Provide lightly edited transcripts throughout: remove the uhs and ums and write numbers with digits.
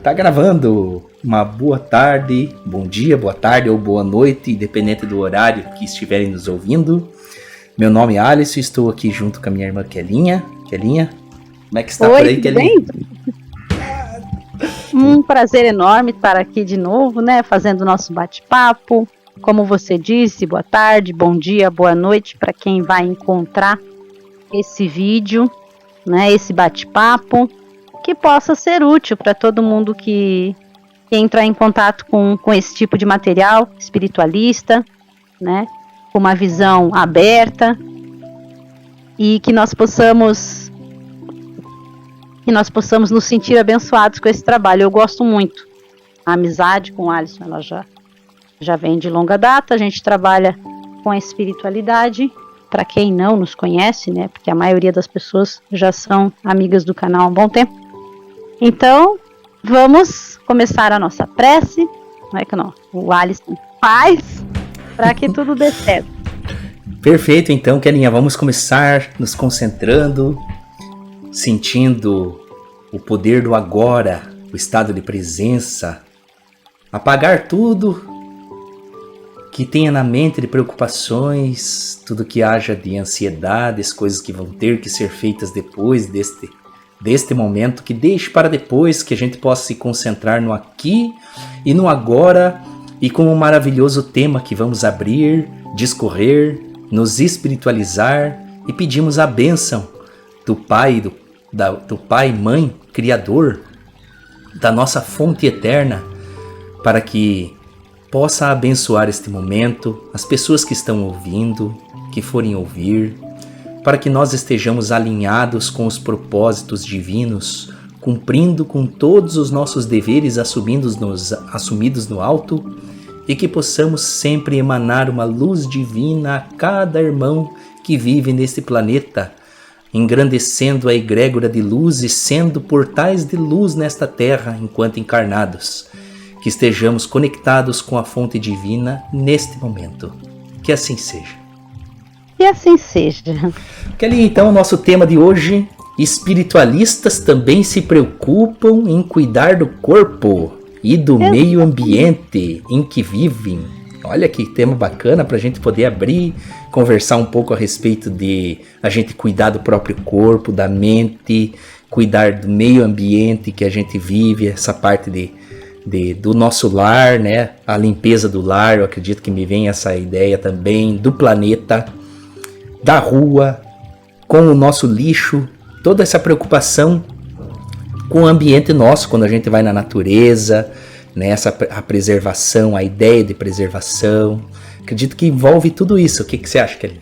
Tá gravando. Uma boa tarde, bom dia, boa tarde ou boa noite, independente do horário que estiverem nos ouvindo. Meu nome é Alisson e estou aqui junto com a minha irmã Kelinha. Kelinha, como é que está por aí, Kelinha? Bem? Um prazer enorme estar aqui de novo, né, fazendo o nosso bate-papo. Como você disse, boa tarde, bom dia, boa noite para quem vai encontrar esse vídeo, né, esse bate-papo, que possa ser útil para todo mundo que entrar em contato com esse tipo de material espiritualista, né, com uma visão aberta, e que nós possamos nos sentir abençoados com esse trabalho. Eu gosto muito. A amizade com o Alisson, ela já vem de longa data. A gente trabalha com a espiritualidade. Para quem não nos conhece, né, porque a maioria das pessoas já são amigas do canal há um bom tempo. Então, vamos começar a nossa prece, não é que não, o Alisson faz, para que tudo dê certo. Perfeito, então, Kelinha, vamos começar nos concentrando, sentindo o poder do agora, o estado de presença, apagar tudo que tenha na mente de preocupações, tudo que haja de ansiedades, coisas que vão ter que ser feitas depois deste momento, que deixe para depois, que a gente possa se concentrar no aqui e no agora, e com o maravilhoso tema que vamos abrir, discorrer, nos espiritualizar, e pedimos a bênção do Pai, do Pai, Mãe, Criador, da nossa fonte eterna, para que possa abençoar este momento, as pessoas que estão ouvindo, que forem ouvir, para que nós estejamos alinhados com os propósitos divinos, cumprindo com todos os nossos deveres assumidos no alto, e que possamos sempre emanar uma luz divina a cada irmão que vive neste planeta, engrandecendo a egrégora de luz e sendo portais de luz nesta terra enquanto encarnados. Que estejamos conectados com a fonte divina neste momento. Que assim seja. E assim seja. Kelly, então, o nosso tema de hoje: espiritualistas também se preocupam em cuidar do corpo e do meio ambiente em que vivem. Olha que tema bacana para a gente poder abrir, conversar um pouco a respeito de a gente cuidar do próprio corpo, da mente, cuidar do meio ambiente que a gente vive, essa parte do nosso lar, né? A limpeza do lar, eu acredito que me vem essa ideia também, do planeta, da rua, com o nosso lixo, toda essa preocupação com o ambiente nosso, quando a gente vai na natureza, né? A preservação, a ideia de preservação, acredito que envolve tudo isso. O que você acha, Kelly?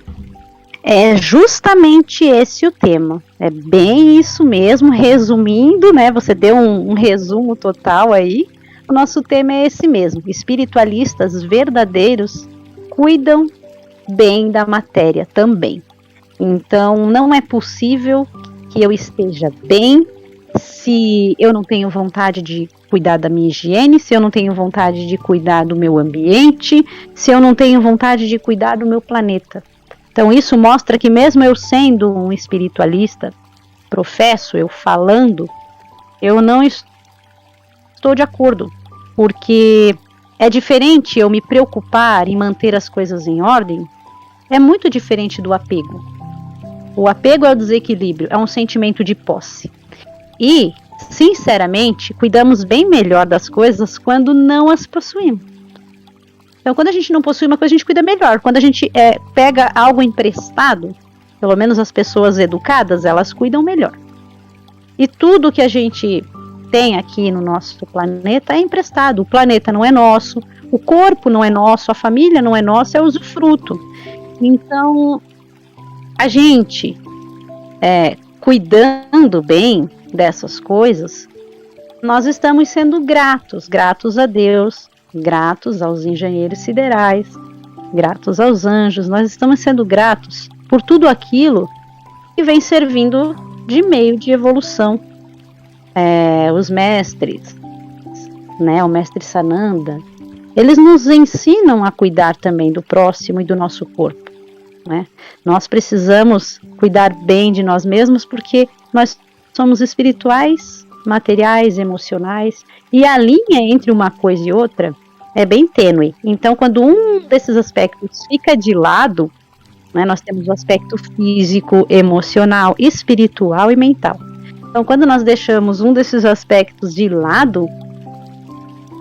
É justamente esse o tema, é bem isso mesmo, resumindo, né? Você deu um resumo total aí. O nosso tema é esse mesmo: espiritualistas verdadeiros cuidam bem da matéria também. Então, não é possível que eu esteja bem se eu não tenho vontade de cuidar da minha higiene, se eu não tenho vontade de cuidar do meu ambiente, se eu não tenho vontade de cuidar do meu planeta. Então, isso mostra que mesmo eu sendo um espiritualista, professo, eu falando, eu não estou de acordo, porque é diferente eu me preocupar em manter as coisas em ordem, é muito diferente do apego. O apego é o desequilíbrio, é um sentimento de posse. E, sinceramente, cuidamos bem melhor das coisas quando não as possuímos. Então, quando a gente não possui uma coisa, a gente cuida melhor. Quando a gente pega algo emprestado, pelo menos as pessoas educadas, elas cuidam melhor. E tudo que a gente tem aqui no nosso planeta é emprestado. O planeta não é nosso, o corpo não é nosso, a família não é nossa, é usufruto. Então, a gente, cuidando bem dessas coisas, nós estamos sendo gratos a Deus, gratos aos engenheiros siderais, gratos aos anjos. Nós estamos sendo gratos por tudo aquilo que vem servindo de meio de evolução. Os mestres, né, o mestre Sananda, eles nos ensinam a cuidar também do próximo e do nosso corpo. né? Nós precisamos cuidar bem de nós mesmos porque nós somos espirituais, materiais, emocionais, e a linha entre uma coisa e outra é bem tênue. Então, quando um desses aspectos fica de lado, né, nós temos o aspecto físico, emocional, espiritual e mental. Então, quando nós deixamos um desses aspectos de lado,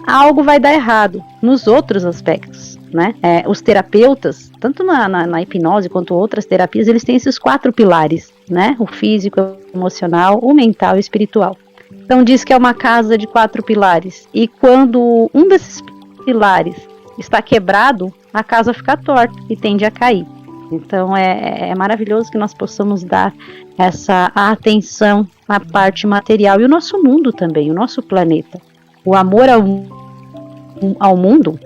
algo vai dar errado nos outros aspectos, né? Os terapeutas, tanto na hipnose quanto outras terapias, eles têm esses 4 pilares, né? O físico, o emocional, o mental e o espiritual. Então diz que é uma casa de 4 pilares. E quando um desses pilares está quebrado, a casa fica torta e tende a cair. Então é maravilhoso que nós possamos dar essa atenção à parte material e o nosso mundo também, o nosso planeta. O amor ao mundo,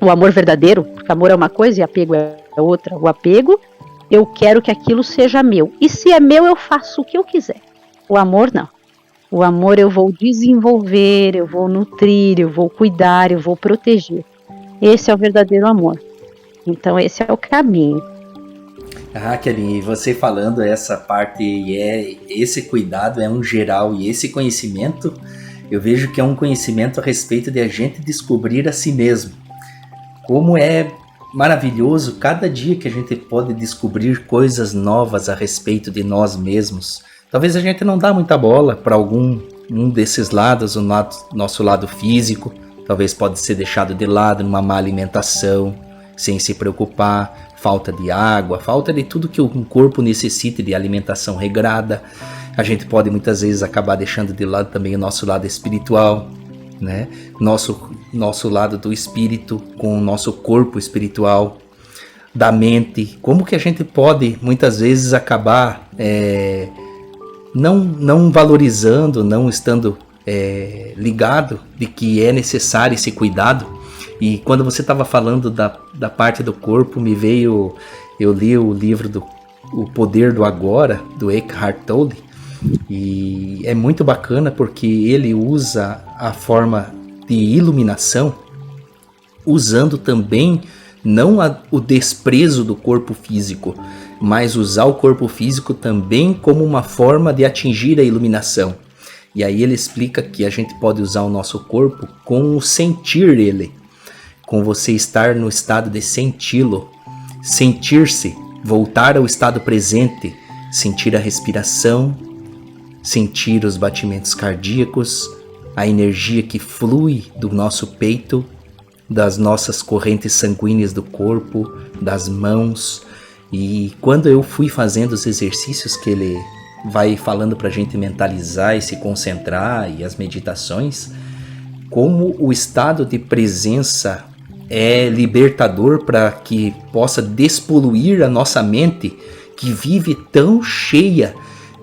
o amor verdadeiro, porque amor é uma coisa e apego é outra. O apego, eu quero que aquilo seja meu. E se é meu, eu faço o que eu quiser. O amor, não. O amor eu vou desenvolver, eu vou nutrir, eu vou cuidar, eu vou proteger. Esse é o verdadeiro amor. Então esse é o caminho. Kelly, você falando essa parte, esse cuidado é um geral, e esse conhecimento, eu vejo que é um conhecimento a respeito de a gente descobrir a si mesmo. Como é maravilhoso cada dia que a gente pode descobrir coisas novas a respeito de nós mesmos. Talvez a gente não dá muita bola para um desses lados, o nosso lado físico, talvez pode ser deixado de lado numa má alimentação, sem se preocupar, falta de água, falta de tudo que um corpo necessita de alimentação regrada. A gente pode muitas vezes acabar deixando de lado também o nosso lado espiritual, né? Nosso lado do espírito com o nosso corpo espiritual, da mente. Como que a gente pode muitas vezes acabar não valorizando, não estando ligado de que é necessário esse cuidado. E quando você estava falando da parte do corpo, eu li o livro O Poder do Agora, do Eckhart Tolle, e é muito bacana porque ele usa a forma de iluminação, usando também não o desprezo do corpo físico, mas usar o corpo físico também como uma forma de atingir a iluminação. E aí ele explica que a gente pode usar o nosso corpo com o sentir ele, com você estar no estado de senti-lo, sentir-se, voltar ao estado presente, sentir a respiração, sentir os batimentos cardíacos, a energia que flui do nosso peito, das nossas correntes sanguíneas do corpo, das mãos. E quando eu fui fazendo os exercícios que ele vai falando para a gente mentalizar e se concentrar, e as meditações, como o estado de presença é libertador para que possa despoluir a nossa mente, que vive tão cheia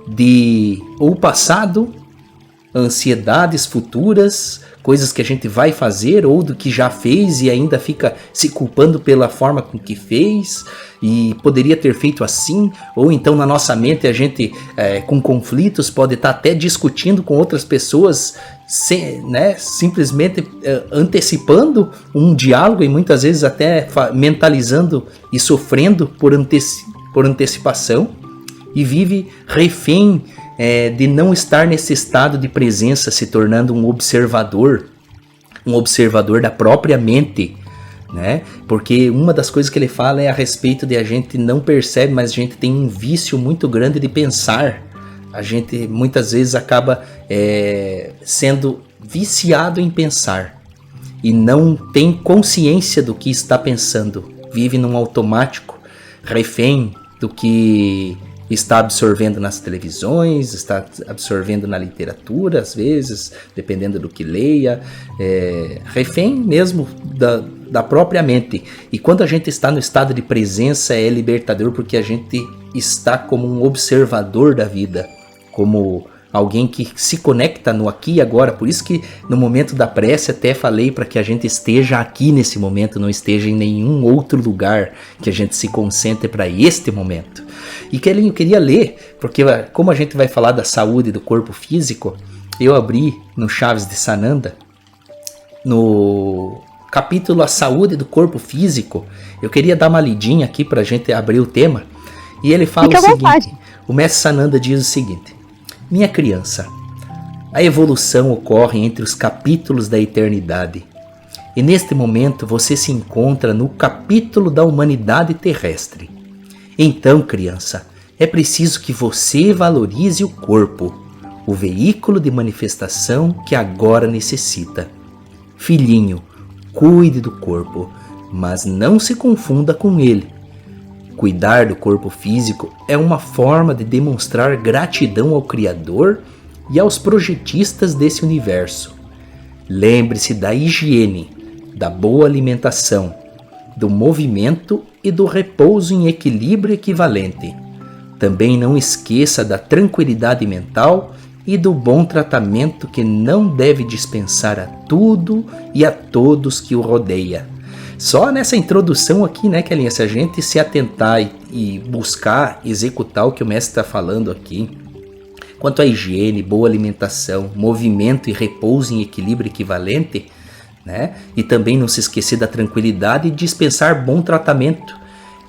de ou passado, ansiedades futuras, coisas que a gente vai fazer ou do que já fez e ainda fica se culpando pela forma com que fez e poderia ter feito assim, ou então na nossa mente a gente com conflitos pode estar até discutindo com outras pessoas, simplesmente antecipando um diálogo e muitas vezes até mentalizando e sofrendo por antecipação, e vive refém de não estar nesse estado de presença, se tornando um observador da própria mente, né? Porque uma das coisas que ele fala é a respeito de a gente não percebe, mas a gente tem um vício muito grande de pensar. A gente muitas vezes acaba sendo viciado em pensar e não tem consciência do que está pensando. Vive num automático, refém do que está absorvendo nas televisões, está absorvendo na literatura, às vezes, dependendo do que leia, refém mesmo da própria mente. E quando a gente está no estado de presença, é libertador, porque a gente está como um observador da vida, como alguém que se conecta no aqui e agora. Por isso que no momento da prece até falei para que a gente esteja aqui nesse momento, não esteja em nenhum outro lugar, que a gente se concentre para este momento. E eu queria ler, porque como a gente vai falar da saúde do corpo físico, eu abri no Chaves de Sananda, no capítulo A Saúde do Corpo Físico, eu queria dar uma lidinha aqui para a gente abrir o tema. E ele fala o seguinte, o Mestre Sananda diz o seguinte: minha criança, a evolução ocorre entre os capítulos da eternidade. E neste momento você se encontra no capítulo da humanidade terrestre. Então, criança, é preciso que você valorize o corpo, o veículo de manifestação que agora necessita. Filhinho, cuide do corpo, mas não se confunda com ele. Cuidar do corpo físico é uma forma de demonstrar gratidão ao Criador e aos projetistas desse universo. Lembre-se da higiene, da boa alimentação, do movimento e do repouso em equilíbrio equivalente. Também não esqueça da tranquilidade mental e do bom tratamento que não deve dispensar a tudo e a todos que o rodeia. Só nessa introdução aqui, né, Kelinha, se a gente se atentar e buscar executar o que o mestre está falando aqui, quanto à higiene, boa alimentação, movimento e repouso em equilíbrio equivalente, né, e também não se esquecer da tranquilidade e dispensar bom tratamento,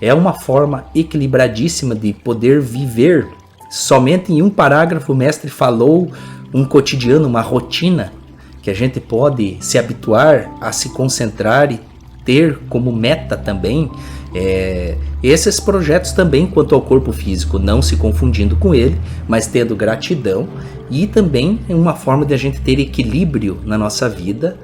é uma forma equilibradíssima de poder viver. Somente em um parágrafo o mestre falou um cotidiano, uma rotina, que a gente pode se habituar a se concentrar e ter como meta também esses projetos também quanto ao corpo físico, não se confundindo com ele, mas tendo gratidão, e também é uma forma de a gente ter equilíbrio na nossa vida,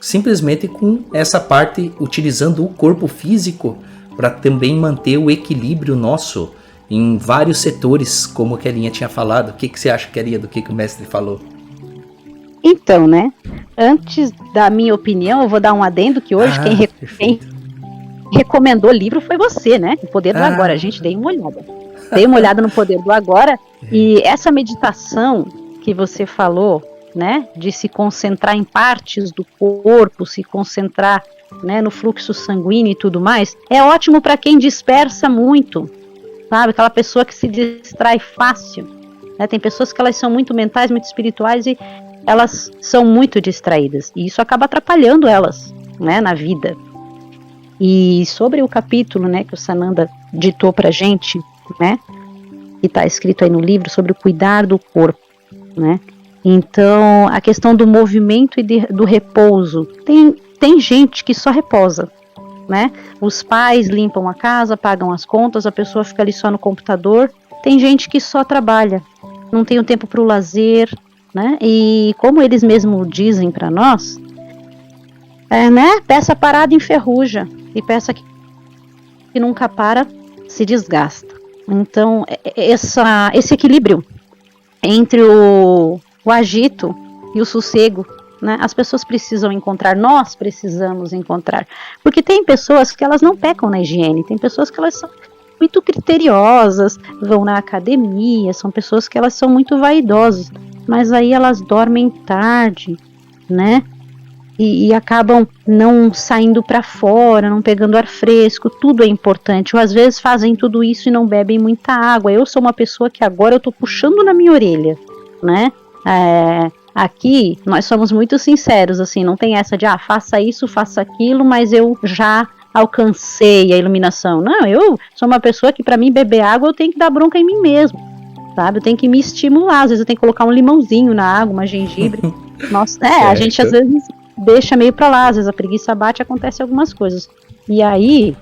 simplesmente com essa parte, utilizando o corpo físico para também manter o equilíbrio nosso em vários setores, como a Kelinha tinha falado. O que você acha, Kelinha, do que o mestre falou? Então, né, antes da minha opinião, eu vou dar um adendo que hoje quem recomendou o livro foi você, né, O Poder do Agora. Gente, dei uma olhada no Poder do Agora, e essa meditação que você falou, né, de se concentrar em partes do corpo, se concentrar, né, no fluxo sanguíneo e tudo mais, é ótimo para quem dispersa muito, sabe, aquela pessoa que se distrai fácil, né? Tem pessoas que elas são muito mentais, muito espirituais e elas são muito distraídas, e isso acaba atrapalhando elas, né, na vida. E sobre o capítulo, né, que o Sananda ditou pra gente, né, que está escrito aí no livro, sobre o cuidar do corpo, né, então a questão do movimento e do repouso, tem gente que só reposa, né, os pais limpam a casa, pagam as contas, a pessoa fica ali só no computador. Tem gente que só trabalha, não tem o tempo para o lazer, né? E como eles mesmos dizem para nós, né? Peça parada enferruja, e peça que nunca para se desgasta. Então, esse equilíbrio entre o agito e o sossego, né? As pessoas precisam encontrar, nós precisamos encontrar, porque tem pessoas que elas não pecam na higiene, tem pessoas que elas são muito criteriosas, vão na academia, são pessoas que elas são muito vaidosas, mas aí elas dormem tarde, né, e acabam não saindo para fora, não pegando ar fresco. Tudo é importante, ou às vezes fazem tudo isso e não bebem muita água. Eu sou uma pessoa que agora eu tô puxando na minha orelha, né, aqui nós somos muito sinceros, assim, não tem essa de, faça isso, faça aquilo, mas eu já alcancei a iluminação. Não, eu sou uma pessoa que, para mim, beber água, eu tenho que dar bronca em mim mesmo, sabe? Eu tenho que me estimular, às vezes eu tenho que colocar um limãozinho na água, uma gengibre. Nossa, a gente às vezes deixa meio pra lá, às vezes a preguiça bate e acontece algumas coisas. E aí,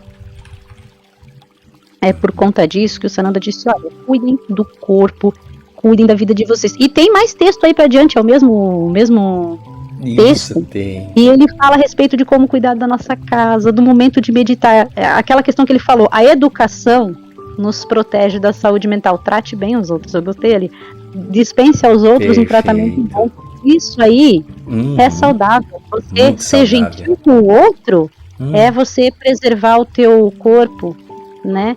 é por conta disso que o Sananda disse, olha, cuidem do corpo, cuidem da vida de vocês. E tem mais texto aí pra diante, é o mesmo texto. Tem. E ele fala a respeito de como cuidar da nossa casa, do momento de meditar. Aquela questão que ele falou, a educação nos protege da saúde mental. Trate bem os outros, eu botei ali. Dispense aos outros um tratamento bom. Isso aí é saudável. Você ser gentil com o outro é você preservar o teu corpo, né?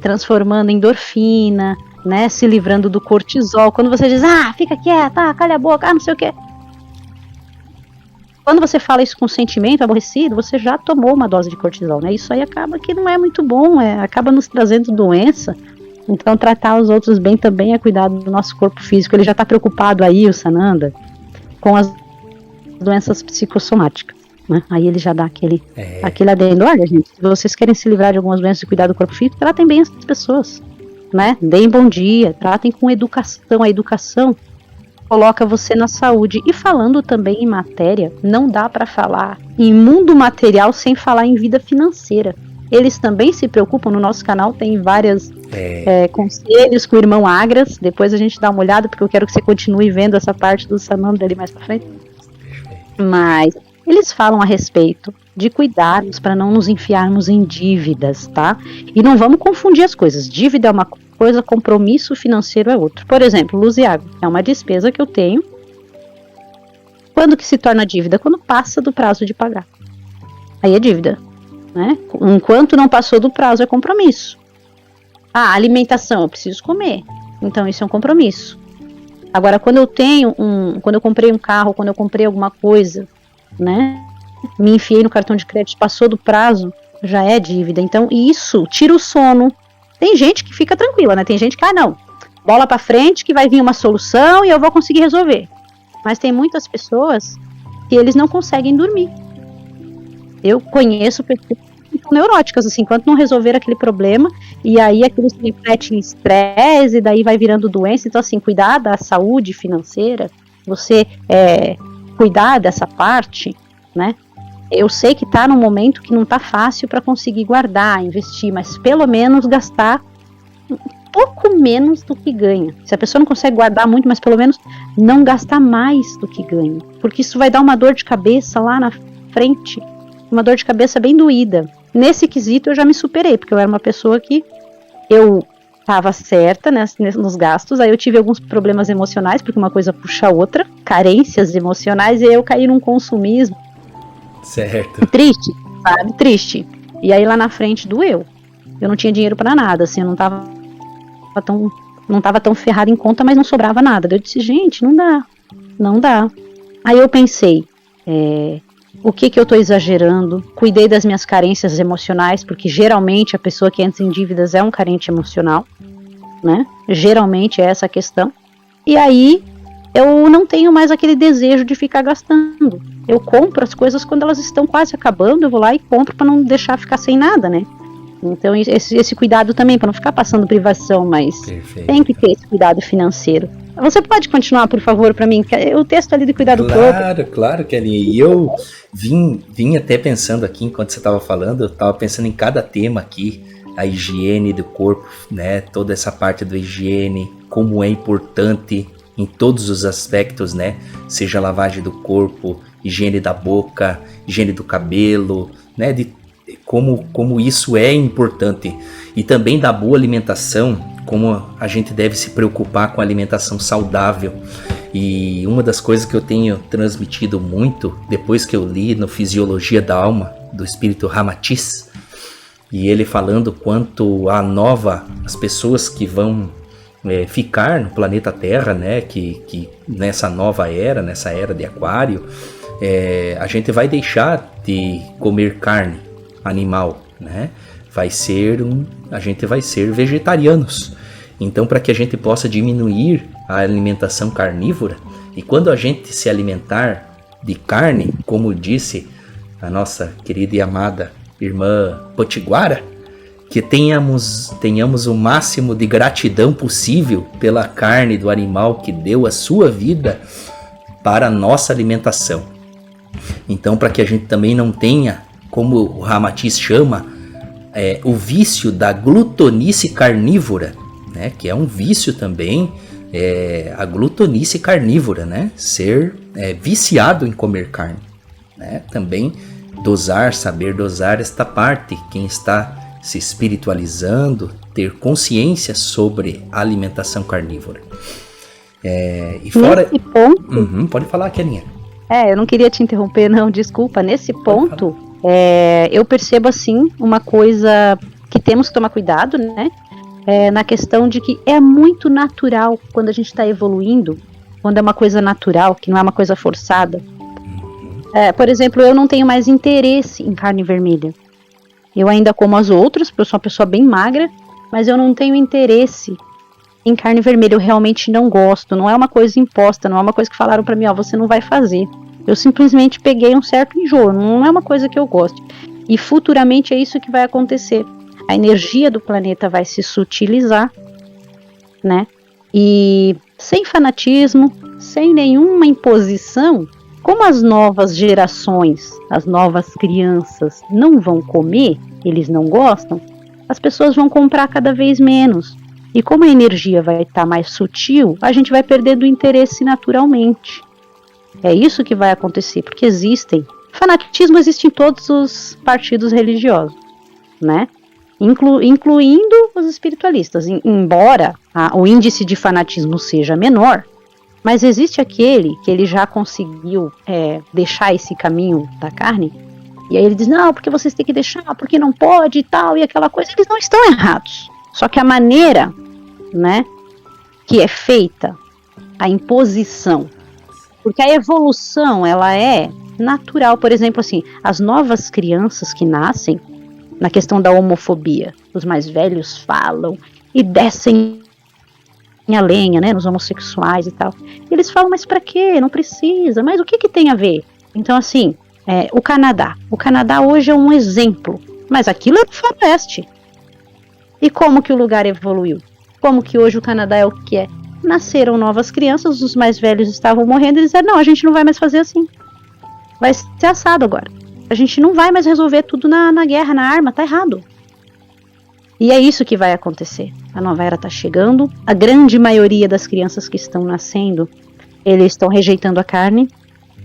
Transformando em endorfina, né? Se livrando do cortisol. Quando você diz, fica quieta, calha a boca, não sei o que. Quando você fala isso com sentimento aborrecido, você já tomou uma dose de cortisol, né? Isso aí acaba que não é muito bom, acaba nos trazendo doença. Então, tratar os outros bem também é cuidar do nosso corpo físico. Ele já está preocupado aí, o Sananda, com as doenças psicossomáticas. né? Aí ele já dá aquele adendo. Olha, gente, se vocês querem se livrar de algumas doenças e cuidar do corpo físico, tratem bem as pessoas, né? Deem bom dia, tratem com educação. A educação coloca você na saúde. E falando também em matéria, não dá para falar em mundo material sem falar em vida financeira. Eles também se preocupam, no nosso canal tem vários conselhos com o irmão Agras. Depois a gente dá uma olhada, porque eu quero que você continue vendo essa parte do Sananda ali mais pra frente. Mas eles falam a respeito de cuidarmos para não nos enfiarmos em dívidas, tá? E não vamos confundir as coisas. Dívida é uma coisa, compromisso financeiro é outro. Por exemplo, luz e água é uma despesa que eu tenho. Quando que se torna dívida? Quando passa do prazo de pagar. Aí é dívida, né? Enquanto não passou do prazo é compromisso. Alimentação, eu preciso comer. Então isso é um compromisso. Agora, quando eu comprei um carro, quando eu comprei alguma coisa, né? Me enfiei no cartão de crédito, passou do prazo, já é dívida. Então isso tira o sono. Tem gente que fica tranquila, né? Tem gente que, não, bola pra frente que vai vir uma solução e eu vou conseguir resolver. Mas tem muitas pessoas que eles não conseguem dormir. Eu conheço pessoas que são neuróticas, assim, enquanto não resolver aquele problema, e aí aquilo se reflete em estresse, e daí vai virando doença. Então, assim, cuidar da saúde financeira, você cuidar dessa parte, né? Eu sei que tá num momento que não tá fácil para conseguir guardar, investir, mas pelo menos gastar um pouco menos do que ganha. Se a pessoa não consegue guardar muito, mas pelo menos não gastar mais do que ganha, porque isso vai dar uma dor de cabeça lá na frente, uma dor de cabeça bem doída. Nesse quesito eu já me superei, porque eu era uma pessoa que eu estava certa, né, nos gastos, aí eu tive alguns problemas emocionais, porque uma coisa puxa a outra, carências emocionais, e aí eu caí num consumismo. Certo. Triste, sabe? Triste. E aí lá na frente doeu. Eu não tinha dinheiro pra nada, assim, eu não tava tão ferrada em conta, mas não sobrava nada. Eu disse, gente, não dá. Aí eu pensei, o que eu tô exagerando? Cuidei das minhas carências emocionais, porque geralmente a pessoa que entra em dívidas é um carente emocional, né? Geralmente é essa a questão. E aí eu não tenho mais aquele desejo de ficar gastando. Eu compro as coisas quando elas estão quase acabando, eu vou lá e compro para não deixar ficar sem nada, né? Então esse cuidado também, para não ficar passando privação, mas Perfeito. Tem que ter esse cuidado financeiro. Você pode continuar, por favor, para mim? O texto ali de cuidar do corpo. Claro, Kelly. E eu vim até pensando aqui, enquanto você estava falando, eu estava pensando em cada tema aqui, a higiene do corpo, né? Toda essa parte da higiene, como é importante em todos os aspectos, né? Seja lavagem do corpo, higiene da boca, higiene do cabelo, né? De como isso é importante. E também da boa alimentação, como a gente deve se preocupar com a alimentação saudável. E uma das coisas que eu tenho transmitido muito, depois que eu li no Fisiologia da Alma, do espírito Ramatiz, e ele falando quanto as pessoas que vão ficar no planeta Terra, né, que nessa nova era, nessa era de aquário, a gente vai deixar de comer carne animal, né? A gente vai ser vegetarianos. Então, para que a gente possa diminuir a alimentação carnívora, e quando a gente se alimentar de carne, como disse a nossa querida e amada irmã Potiguara, que tenhamos o máximo de gratidão possível pela carne do animal que deu a sua vida para a nossa alimentação. Então, para que a gente também não tenha, como o Ramatiz chama, o vício da glutonice carnívora, né? Que é um vício também, a glutonice carnívora, né? Ser viciado em comer carne, né? Também saber dosar esta parte. Quem está se espiritualizando, ter consciência sobre a alimentação carnívora. E fora... Nesse ponto... pode falar, Kelinha. Eu não queria te interromper, não, desculpa. Nesse ponto, eu percebo, assim, uma coisa que temos que tomar cuidado, né? Na questão de que é muito natural quando a gente está evoluindo, quando é uma coisa natural, que não é uma coisa forçada. Por exemplo, eu não tenho mais interesse em carne vermelha. Eu ainda como as outras, porque eu sou uma pessoa bem magra, mas eu não tenho interesse em carne vermelha. Eu realmente não gosto, não é uma coisa imposta, não é uma coisa que falaram pra mim, você não vai fazer. Eu simplesmente peguei um certo enjoo, não é uma coisa que eu gosto. E futuramente é isso que vai acontecer. A energia do planeta vai se sutilizar, né? E sem fanatismo, sem nenhuma imposição, como as novas gerações, as novas crianças não vão comer, eles não gostam, as pessoas vão comprar cada vez menos. E como a energia vai estar mais sutil, a gente vai perder do interesse naturalmente. É isso que vai acontecer, porque fanatismo existe em todos os partidos religiosos, né? Incluindo os espiritualistas. Embora o índice de fanatismo seja menor, mas existe aquele que ele já conseguiu deixar esse caminho da carne, e aí ele diz, não, porque vocês têm que deixar, porque não pode e tal, e aquela coisa, eles não estão errados. Só que a maneira, né, que é feita a imposição, porque a evolução, ela é natural. Por exemplo, assim, as novas crianças que nascem, na questão da homofobia, os mais velhos falam e descem a lenha, né, nos homossexuais e tal. Eles falam, mas pra quê? Não precisa. Mas o que tem a ver? Então, assim, o Canadá hoje é um exemplo, mas aquilo é do faroeste. E como que o lugar evoluiu? Como que hoje o Canadá é o que é? Nasceram novas crianças, os mais velhos estavam morrendo, eles disseram, não, a gente não vai mais fazer assim. Vai ser assado agora. A gente não vai mais resolver tudo na guerra, na arma, tá errado. E é isso que vai acontecer. A nova era tá chegando, a grande maioria das crianças que estão nascendo, eles estão rejeitando a carne.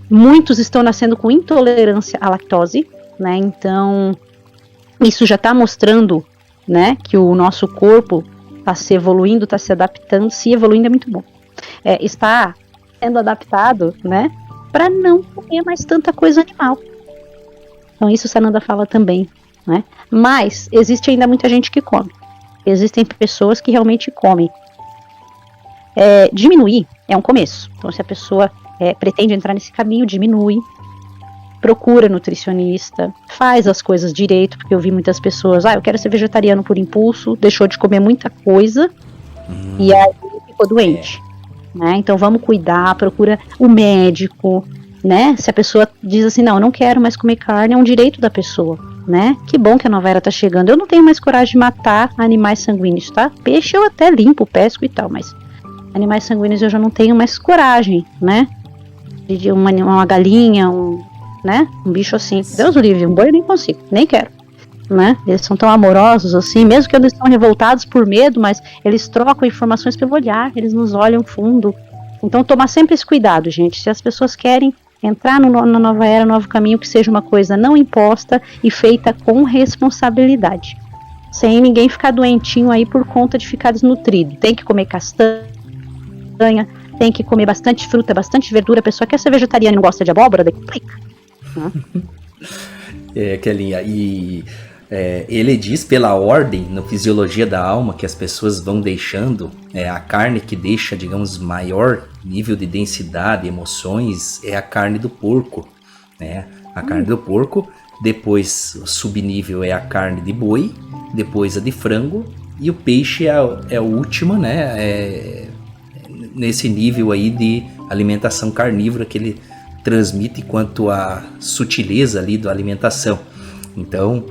Muitos estão nascendo com intolerância à lactose, né? Então, isso já está mostrando, né, que o nosso corpo está se evoluindo, está se adaptando. Se evoluindo é muito bom. Está sendo adaptado, né, para não comer mais tanta coisa animal. Então isso Sananda fala também, né? Mas existe ainda muita gente que come. Existem pessoas que realmente comem. Diminuir é um começo. Então se a pessoa pretende entrar nesse caminho, diminui. Procura nutricionista, faz as coisas direito, porque eu vi muitas pessoas, eu quero ser vegetariano por impulso, deixou de comer muita coisa e aí ficou doente, né? Então vamos cuidar, procura o médico, né? Se a pessoa diz assim, não quero mais comer carne, é um direito da pessoa, né? Que bom que a nova era tá chegando. Eu não tenho mais coragem de matar animais sanguíneos, tá? Peixe eu até limpo, pesco e tal, mas animais sanguíneos eu já não tenho mais coragem, né? De uma galinha, né? Um bicho assim, Deus o livre, um boi eu nem consigo, nem quero, né? Eles são tão amorosos assim, mesmo que eles estão revoltados por medo, mas eles trocam informações pelo olhar, eles nos olham fundo. Então tomar sempre esse cuidado, gente. Se as pessoas querem entrar na nova era, no novo caminho, que seja uma coisa não imposta e feita com responsabilidade, sem ninguém ficar doentinho aí por conta de ficar desnutrido. Tem que comer castanha, tem que comer bastante fruta, bastante verdura. A pessoa quer ser vegetariana e não gosta de abóbora, daí complica. Kelinha, e ele diz pela ordem no Fisiologia da Alma que as pessoas vão deixando a carne que deixa, digamos, maior nível de densidade, emoções, é a carne do porco, né? A carne do porco, depois o subnível é a carne de boi, depois a de frango, e o peixe é o último, né? Nesse nível aí de alimentação carnívora que ele transmite quanto à sutileza ali da alimentação. Então,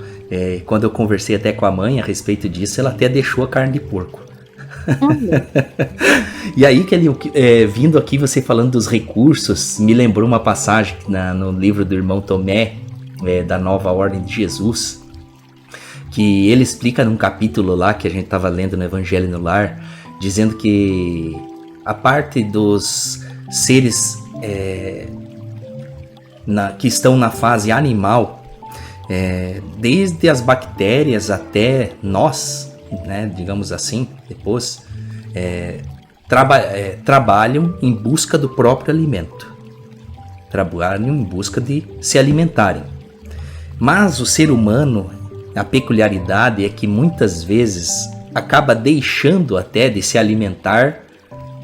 quando eu conversei até com a mãe a respeito disso, ela até deixou a carne de porco. E aí, Kelly, vindo aqui você falando dos recursos, me lembrou uma passagem no livro do irmão Tomé, da Nova Ordem de Jesus, que ele explica num capítulo lá que a gente estava lendo no Evangelho no Lar, dizendo que a parte dos seres que estão na fase animal, desde as bactérias até nós, né, digamos assim, depois trabalham em busca do próprio alimento, trabalham em busca de se alimentarem. Mas o ser humano, a peculiaridade é que muitas vezes acaba deixando até de se alimentar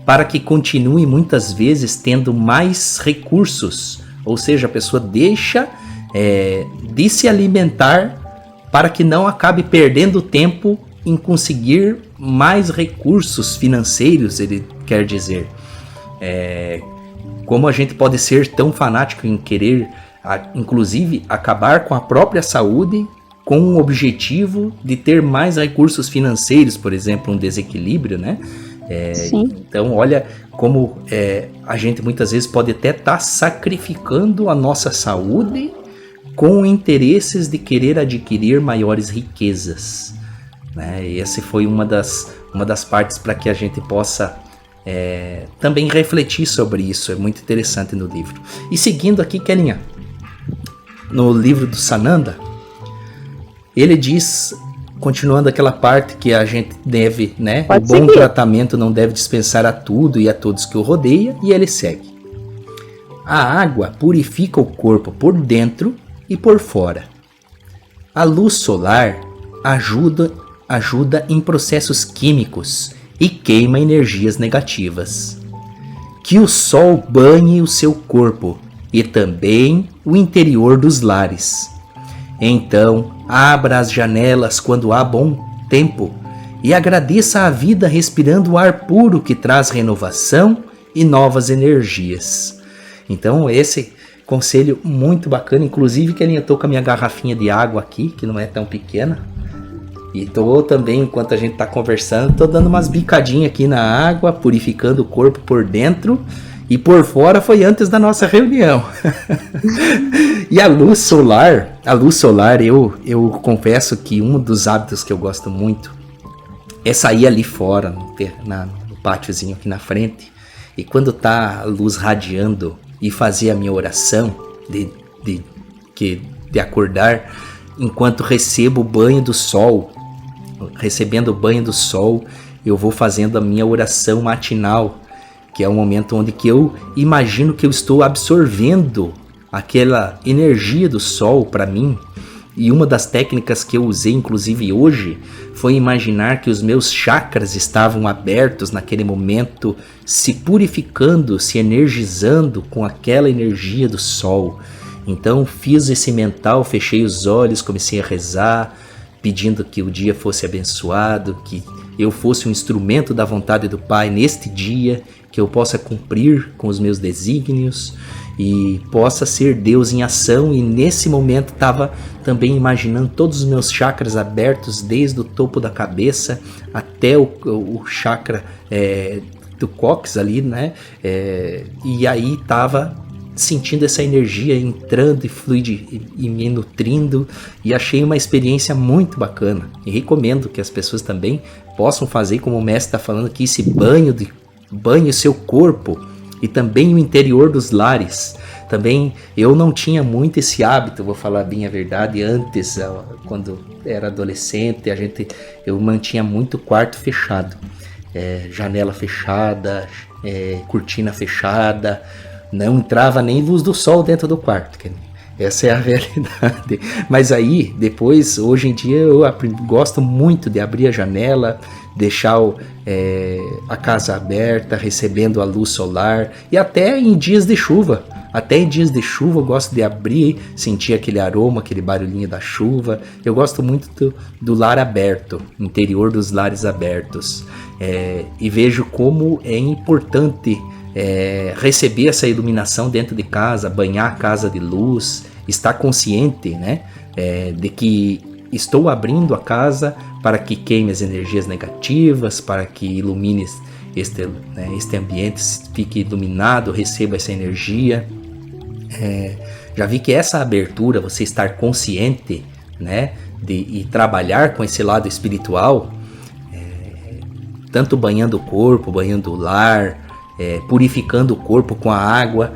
para que continue muitas vezes tendo mais recursos, ou seja, a pessoa deixa de se alimentar para que não acabe perdendo tempo em conseguir mais recursos financeiros, ele quer dizer. como a gente pode ser tão fanático em querer, inclusive, acabar com a própria saúde com o objetivo de ter mais recursos financeiros, por exemplo, um desequilíbrio, né? Então, olha como a gente muitas vezes pode até estar sacrificando a nossa saúde com interesses de querer adquirir maiores riquezas, né? E essa foi uma das partes para que a gente possa também refletir sobre isso. É muito interessante no livro. E seguindo aqui, Kelinha, no livro do Sananda, ele diz, continuando aquela parte que a gente deve, né? O bom tratamento não deve dispensar a tudo e a todos que o rodeia, e ele segue. A água purifica o corpo por dentro e por fora. A luz solar ajuda em processos químicos e queima energias negativas. Que o sol banhe o seu corpo e também o interior dos lares. Então, abra as janelas quando há bom tempo e agradeça a vida respirando o ar puro que traz renovação e novas energias. Então, esse conselho muito bacana. Inclusive, que eu tô com a minha garrafinha de água aqui, que não é tão pequena. E tô também, enquanto a gente tá conversando, tô dando umas bicadinhas aqui na água, purificando o corpo por dentro. E por fora foi antes da nossa reunião. E a luz solar, eu confesso que um dos hábitos que eu gosto muito é sair ali fora, no pátiozinho aqui na frente, e quando tá a luz radiando, e fazer a minha oração de acordar enquanto recebo o banho do sol. Recebendo o banho do sol, eu vou fazendo a minha oração matinal, que é o momento onde que eu imagino que eu estou absorvendo aquela energia do sol para mim. E uma das técnicas que eu usei, inclusive hoje, foi imaginar que os meus chakras estavam abertos naquele momento, se purificando, se energizando com aquela energia do sol. Então fiz esse mental, fechei os olhos, comecei a rezar, pedindo que o dia fosse abençoado, que eu fosse um instrumento da vontade do Pai neste dia, que eu possa cumprir com os meus desígnios e possa ser Deus em ação. E nesse momento estava também imaginando todos os meus chakras abertos, desde o topo da cabeça até o chakra do cóccix ali, né? E aí estava sentindo essa energia entrando e me nutrindo, e achei uma experiência muito bacana. E recomendo que as pessoas também possam fazer, como o mestre está falando aqui, esse banhe o seu corpo e também o interior dos lares. Também eu não tinha muito esse hábito, vou falar bem a verdade. Antes, quando era adolescente, eu mantinha muito o quarto fechado, janela fechada, cortina fechada, não entrava nem luz do sol dentro do quarto. Essa é a realidade. Mas aí, depois, hoje em dia, eu gosto muito de abrir a janela, deixar a casa aberta, recebendo a luz solar, e até em dias de chuva. Até em dias de chuva eu gosto de abrir, sentir aquele aroma, aquele barulhinho da chuva. Eu gosto muito do lar aberto, interior dos lares abertos. E vejo como é importante receber essa iluminação dentro de casa, banhar a casa de luz, estar consciente, né, de que estou abrindo a casa para que queime as energias negativas, para que ilumine este ambiente, fique iluminado, receba essa energia. Já vi que essa abertura, você estar consciente, né, e trabalhar com esse lado espiritual, tanto banhando o corpo, banhando o lar, purificando o corpo com a água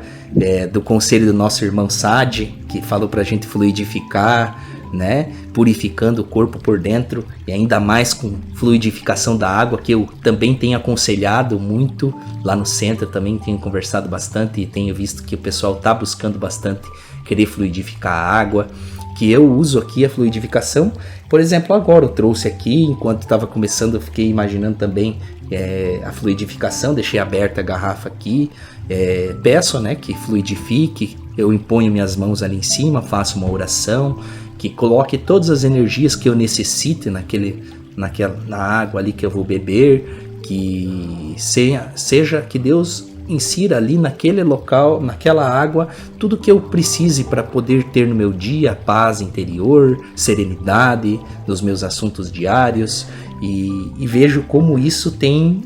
do conselho do nosso irmão Sade, que falou pra gente fluidificar, né? Purificando o corpo por dentro, e ainda mais com fluidificação da água, que eu também tenho aconselhado muito lá no centro. Também tenho conversado bastante e tenho visto que o pessoal está buscando bastante querer fluidificar a água, que eu uso aqui a fluidificação. Por exemplo, agora eu trouxe aqui, enquanto estava começando, eu fiquei imaginando também a fluidificação, deixei aberta a garrafa aqui, peço, né, que fluidifique, eu imponho minhas mãos ali em cima, faço uma oração, que coloque todas as energias que eu necessite na água ali que eu vou beber, que seja que Deus insira ali naquele local, naquela água, tudo que eu precise para poder ter no meu dia paz interior, serenidade nos meus assuntos diários, e vejo como isso tem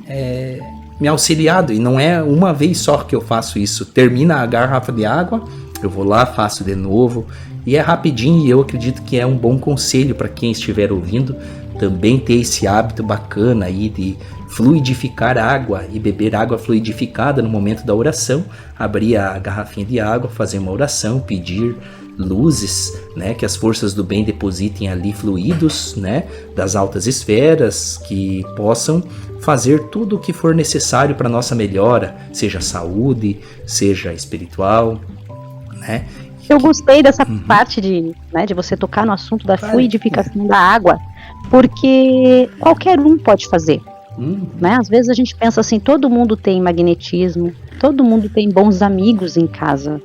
me auxiliado. E não é uma vez só que eu faço isso. Termina a garrafa de água, eu vou lá, faço de novo, e é rapidinho, e eu acredito que é um bom conselho para quem estiver ouvindo também ter esse hábito bacana aí de fluidificar água e beber água fluidificada no momento da oração, abrir a garrafinha de água, fazer uma oração, pedir luzes, né, que as forças do bem depositem ali fluidos, né, das altas esferas, que possam fazer tudo o que for necessário para nossa melhora, seja saúde, seja espiritual, né. Eu gostei dessa parte de você tocar no assunto da fluidificação da água, porque qualquer um pode fazer. Né? Às vezes a gente pensa assim, todo mundo tem magnetismo, todo mundo tem bons amigos em casa.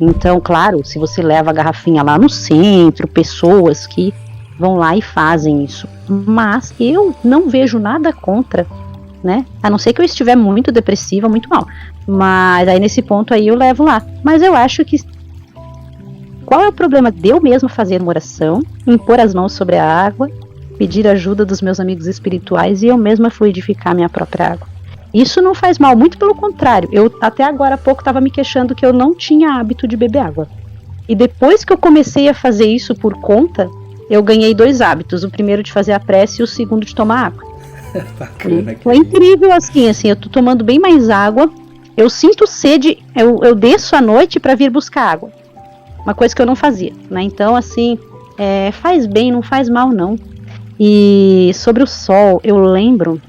Então, claro, se você leva a garrafinha lá no centro, pessoas que vão lá e fazem isso. Mas eu não vejo nada contra, né? A não ser que eu estiver muito depressiva, muito mal. Mas aí nesse ponto aí eu levo lá. Mas eu acho que qual é o problema de eu mesma fazer uma oração, impor as mãos sobre a água, pedir ajuda dos meus amigos espirituais e eu mesma fluidificar minha própria água? Isso não faz mal, muito pelo contrário. Eu até agora há pouco estava me queixando que eu não tinha hábito de beber água. E depois que eu comecei a fazer isso por conta, eu ganhei 2 hábitos. O primeiro de fazer a prece e o segundo de tomar água. Bacana, foi incrível assim, eu tô tomando bem mais água. Eu sinto sede, eu desço à noite para vir buscar água. Uma coisa que eu não fazia, né? Então, assim, faz bem, não faz mal, não. E sobre o sol, eu lembro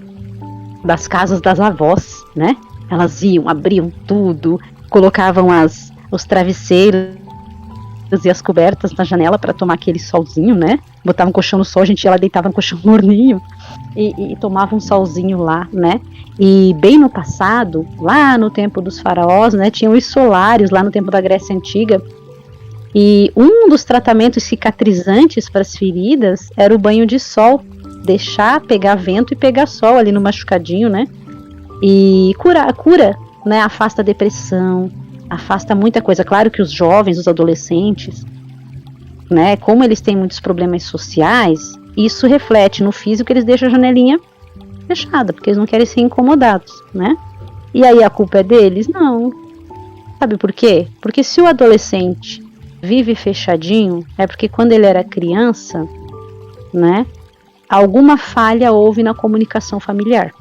das casas das avós, né? Elas iam, abriam tudo, colocavam os travesseiros e as cobertas na janela para tomar aquele solzinho, né? Botavam um colchão no sol, a gente ia lá, deitava no colchão morninho e tomava um solzinho lá, né? E bem no passado, lá no tempo dos faraós, né? Tinham os solários lá no tempo da Grécia Antiga. E um dos tratamentos cicatrizantes para as feridas era o banho de sol. Deixar pegar vento e pegar sol ali no machucadinho, né? E cura, né? Afasta a depressão, afasta muita coisa. Claro que os jovens, os adolescentes, né? Como eles têm muitos problemas sociais, isso reflete no físico, eles deixam a janelinha fechada, porque eles não querem ser incomodados, né? E aí a culpa é deles? Não. Sabe por quê? Porque se o adolescente vive fechadinho, é porque quando ele era criança, né, alguma falha houve na comunicação familiar,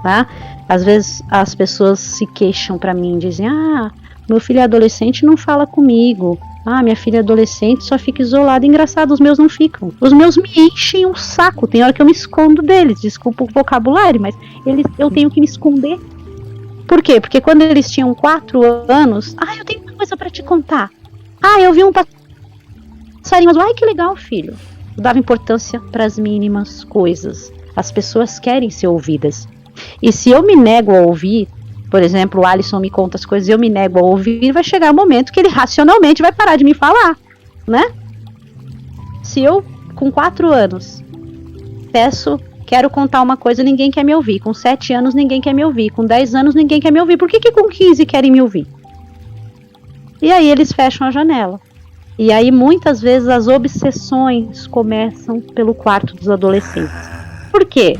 tá? Às vezes as pessoas se queixam pra mim, dizem, meu filho é adolescente e não fala comigo, minha filha é adolescente só fica isolada. Engraçado, os meus não ficam, os meus me enchem um saco, tem hora que eu me escondo deles, desculpa o vocabulário, mas eu tenho que me esconder. Por quê? Porque quando eles tinham 4 anos, eu tenho uma coisa pra te contar. Eu vi um passarinho, mas que legal, filho. Eu dava importância para as mínimas coisas. As pessoas querem ser ouvidas. E se eu me nego a ouvir, por exemplo, o Alisson me conta as coisas e eu me nego a ouvir, vai chegar um momento que ele racionalmente vai parar de me falar, né? Se eu, com 4 anos, quero contar uma coisa, ninguém quer me ouvir. Com 7 anos, ninguém quer me ouvir. Com 10 anos, ninguém quer me ouvir. Por que com 15 querem me ouvir? E aí eles fecham a janela. E aí muitas vezes as obsessões começam pelo quarto dos adolescentes. Por quê?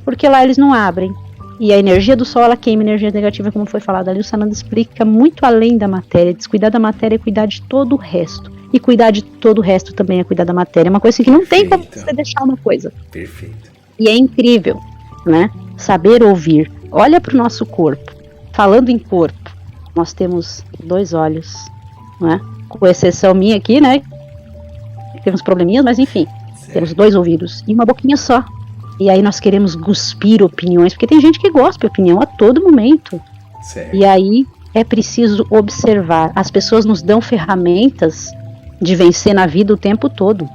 Porque lá eles não abrem. E a energia do sol, ela queima energia negativa, como foi falado ali. O Sananda explica muito além da matéria. Descuidar da matéria é cuidar de todo o resto. E cuidar de todo o resto também é cuidar da matéria. É uma coisa que não tem como você deixar uma coisa. Perfeito. E é incrível, né? Saber ouvir. Olha para o nosso corpo. Falando em corpo, nós temos 2 olhos, né? Com exceção minha aqui, né? Temos probleminhas, mas enfim, temos 2 ouvidos e uma boquinha só. E aí nós queremos cuspir opiniões, porque tem gente que gosta de opinião a todo momento. Certo. E aí é preciso observar. As pessoas nos dão ferramentas de vencer na vida o tempo todo.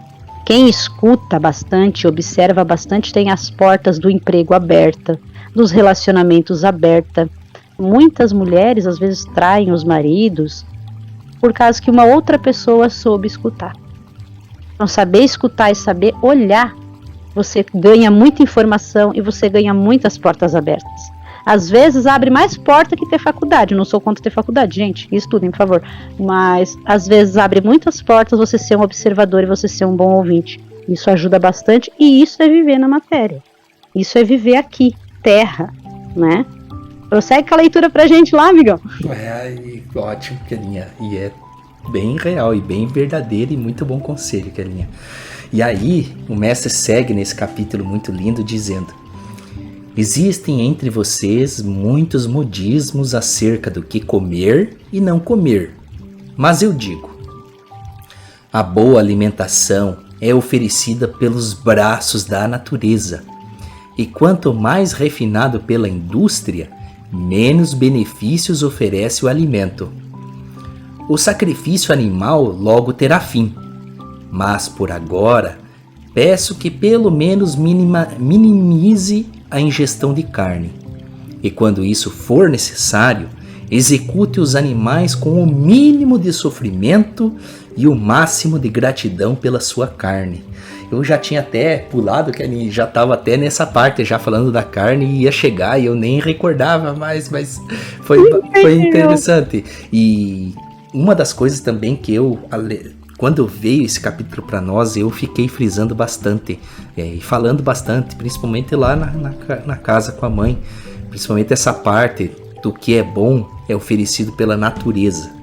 Quem escuta bastante, observa bastante, tem as portas do emprego abertas, dos relacionamentos abertas. Muitas mulheres às vezes traem os maridos por causa que uma outra pessoa soube escutar. Então, saber escutar e saber olhar, você ganha muita informação e você ganha muitas portas abertas. Às vezes abre mais porta que ter faculdade. Eu não sou contra ter faculdade, gente. Estudem, por favor. Mas às vezes abre muitas portas você ser um observador e você ser um bom ouvinte. Isso ajuda bastante e isso é viver na matéria. Isso é viver aqui, terra, né? Prossegue com a leitura pra gente lá, amigão. Ótimo, Kelinha. E é bem real e bem verdadeiro e muito bom conselho, Kelinha. E aí, o mestre segue nesse capítulo muito lindo dizendo: existem entre vocês muitos modismos acerca do que comer e não comer. Mas eu digo, a boa alimentação é oferecida pelos braços da natureza. E quanto mais refinado pela indústria, menos benefícios oferece o alimento. O sacrifício animal logo terá fim. Mas por agora, peço que pelo menos minimize a ingestão de carne. E quando isso for necessário, execute os animais com o mínimo de sofrimento e o máximo de gratidão pela sua carne. Eu já tinha até pulado, que já estava até nessa parte, já falando da carne, e ia chegar e eu nem recordava mais, mas foi interessante. E uma das coisas também que quando veio esse capítulo para nós, eu fiquei frisando bastante, e falando bastante, principalmente lá na casa com a mãe, principalmente essa parte do que é bom é oferecido pela natureza.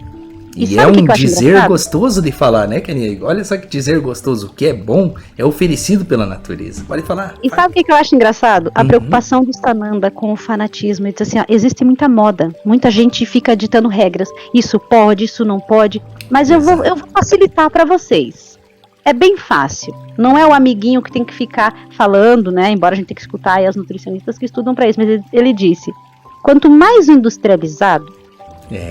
E é um dizer gostoso de falar, né, Kelinha? Olha só que dizer gostoso. O que é bom é oferecido pela natureza. Pode falar. E sabe o que eu acho engraçado? A preocupação do Sananda com o fanatismo. Ele diz assim, ó, existe muita moda. Muita gente fica ditando regras. Isso pode, isso não pode. Mas eu vou facilitar para vocês. É bem fácil. Não é o amiguinho que tem que ficar falando, né? Embora a gente tenha que escutar aí as nutricionistas que estudam para isso. Mas ele disse, quanto mais industrializado,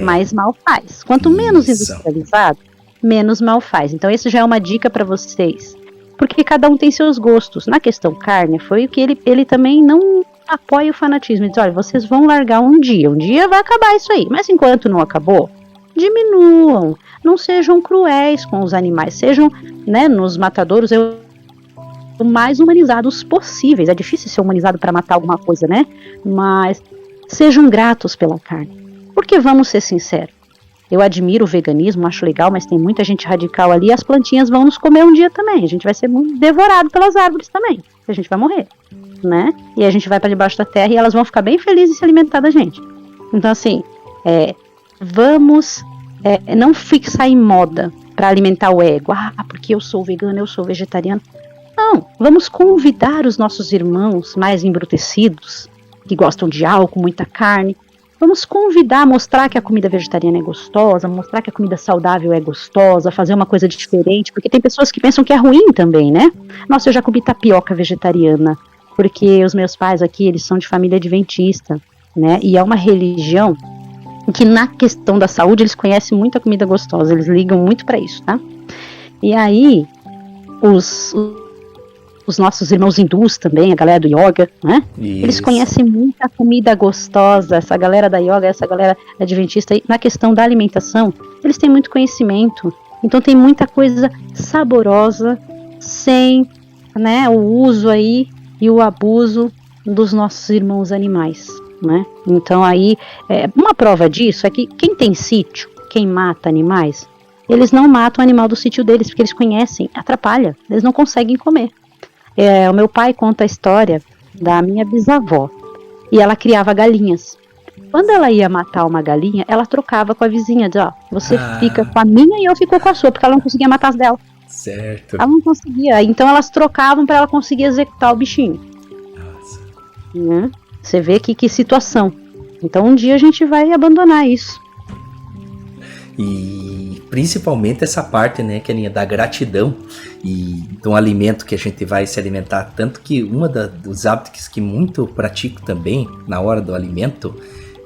mais mal faz. Quanto menos industrializado, menos mal faz. Então isso já é uma dica para vocês. Porque cada um tem seus gostos. Na questão carne, foi o que ele também não apoia o fanatismo. Ele diz, olha, vocês vão largar um dia vai acabar isso aí. Mas enquanto não acabou, diminuam. Não sejam cruéis com os animais. Sejam, né, nos matadouros, o mais humanizados possíveis. É difícil ser humanizado para matar alguma coisa, né? Mas sejam gratos pela carne. Porque vamos ser sinceros, eu admiro o veganismo, acho legal, mas tem muita gente radical ali e as plantinhas vão nos comer um dia também. A gente vai ser devorado pelas árvores também. A gente vai morrer, né? E a gente vai para debaixo da terra e elas vão ficar bem felizes em se alimentar da gente. Então assim, vamos não fixar em moda para alimentar o ego. Porque eu sou vegano, eu sou vegetariano. Não, vamos convidar os nossos irmãos mais embrutecidos, que gostam de álcool, muita carne. Vamos convidar, mostrar que a comida vegetariana é gostosa, mostrar que a comida saudável é gostosa, fazer uma coisa diferente, porque tem pessoas que pensam que é ruim também, né? Nossa, eu já comi tapioca vegetariana, porque os meus pais aqui, eles são de família adventista, né? E é uma religião que na questão da saúde eles conhecem muito a comida gostosa, eles ligam muito para isso, tá? E aí, os nossos irmãos hindus também, a galera do yoga, né? Isso. Eles conhecem muita comida gostosa, essa galera da yoga, essa galera adventista, na questão da alimentação, eles têm muito conhecimento, então tem muita coisa saborosa, sem, né, o uso aí e o abuso dos nossos irmãos animais, né? Então aí, uma prova disso é que quem tem sítio, quem mata animais, eles não matam o animal do sítio deles, porque eles conhecem, atrapalha, eles não conseguem comer. O meu pai conta a história da minha bisavó e ela criava galinhas. Quando ela ia matar uma galinha, ela trocava com a vizinha, dizia, você fica com a minha e eu fico com a sua, porque ela não conseguia matar as dela. Certo. Ela não conseguia, então elas trocavam para ela conseguir executar o bichinho. Nossa. Né? Você vê que situação. Então um dia a gente vai abandonar isso. E principalmente essa parte, né, Kelinha, da gratidão e do alimento que a gente vai se alimentar. Tanto que dos hábitos que muito pratico também na hora do alimento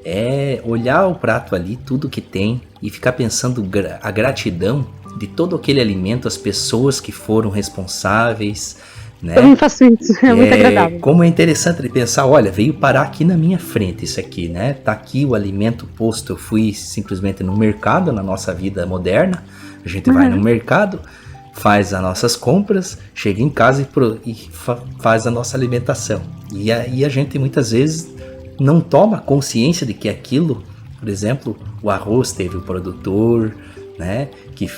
é olhar o prato ali, tudo que tem, e ficar pensando a gratidão de todo aquele alimento, as pessoas que foram responsáveis, né? Eu não faço isso, é muito agradável. Como é interessante de pensar, olha, veio parar aqui na minha frente isso aqui, né? Tá aqui o alimento posto, eu fui simplesmente no mercado, na nossa vida moderna, a gente vai no mercado, faz as nossas compras, chega em casa e faz a nossa alimentação. E aí a gente muitas vezes não toma consciência de que aquilo, por exemplo, o arroz teve o produtor, né, que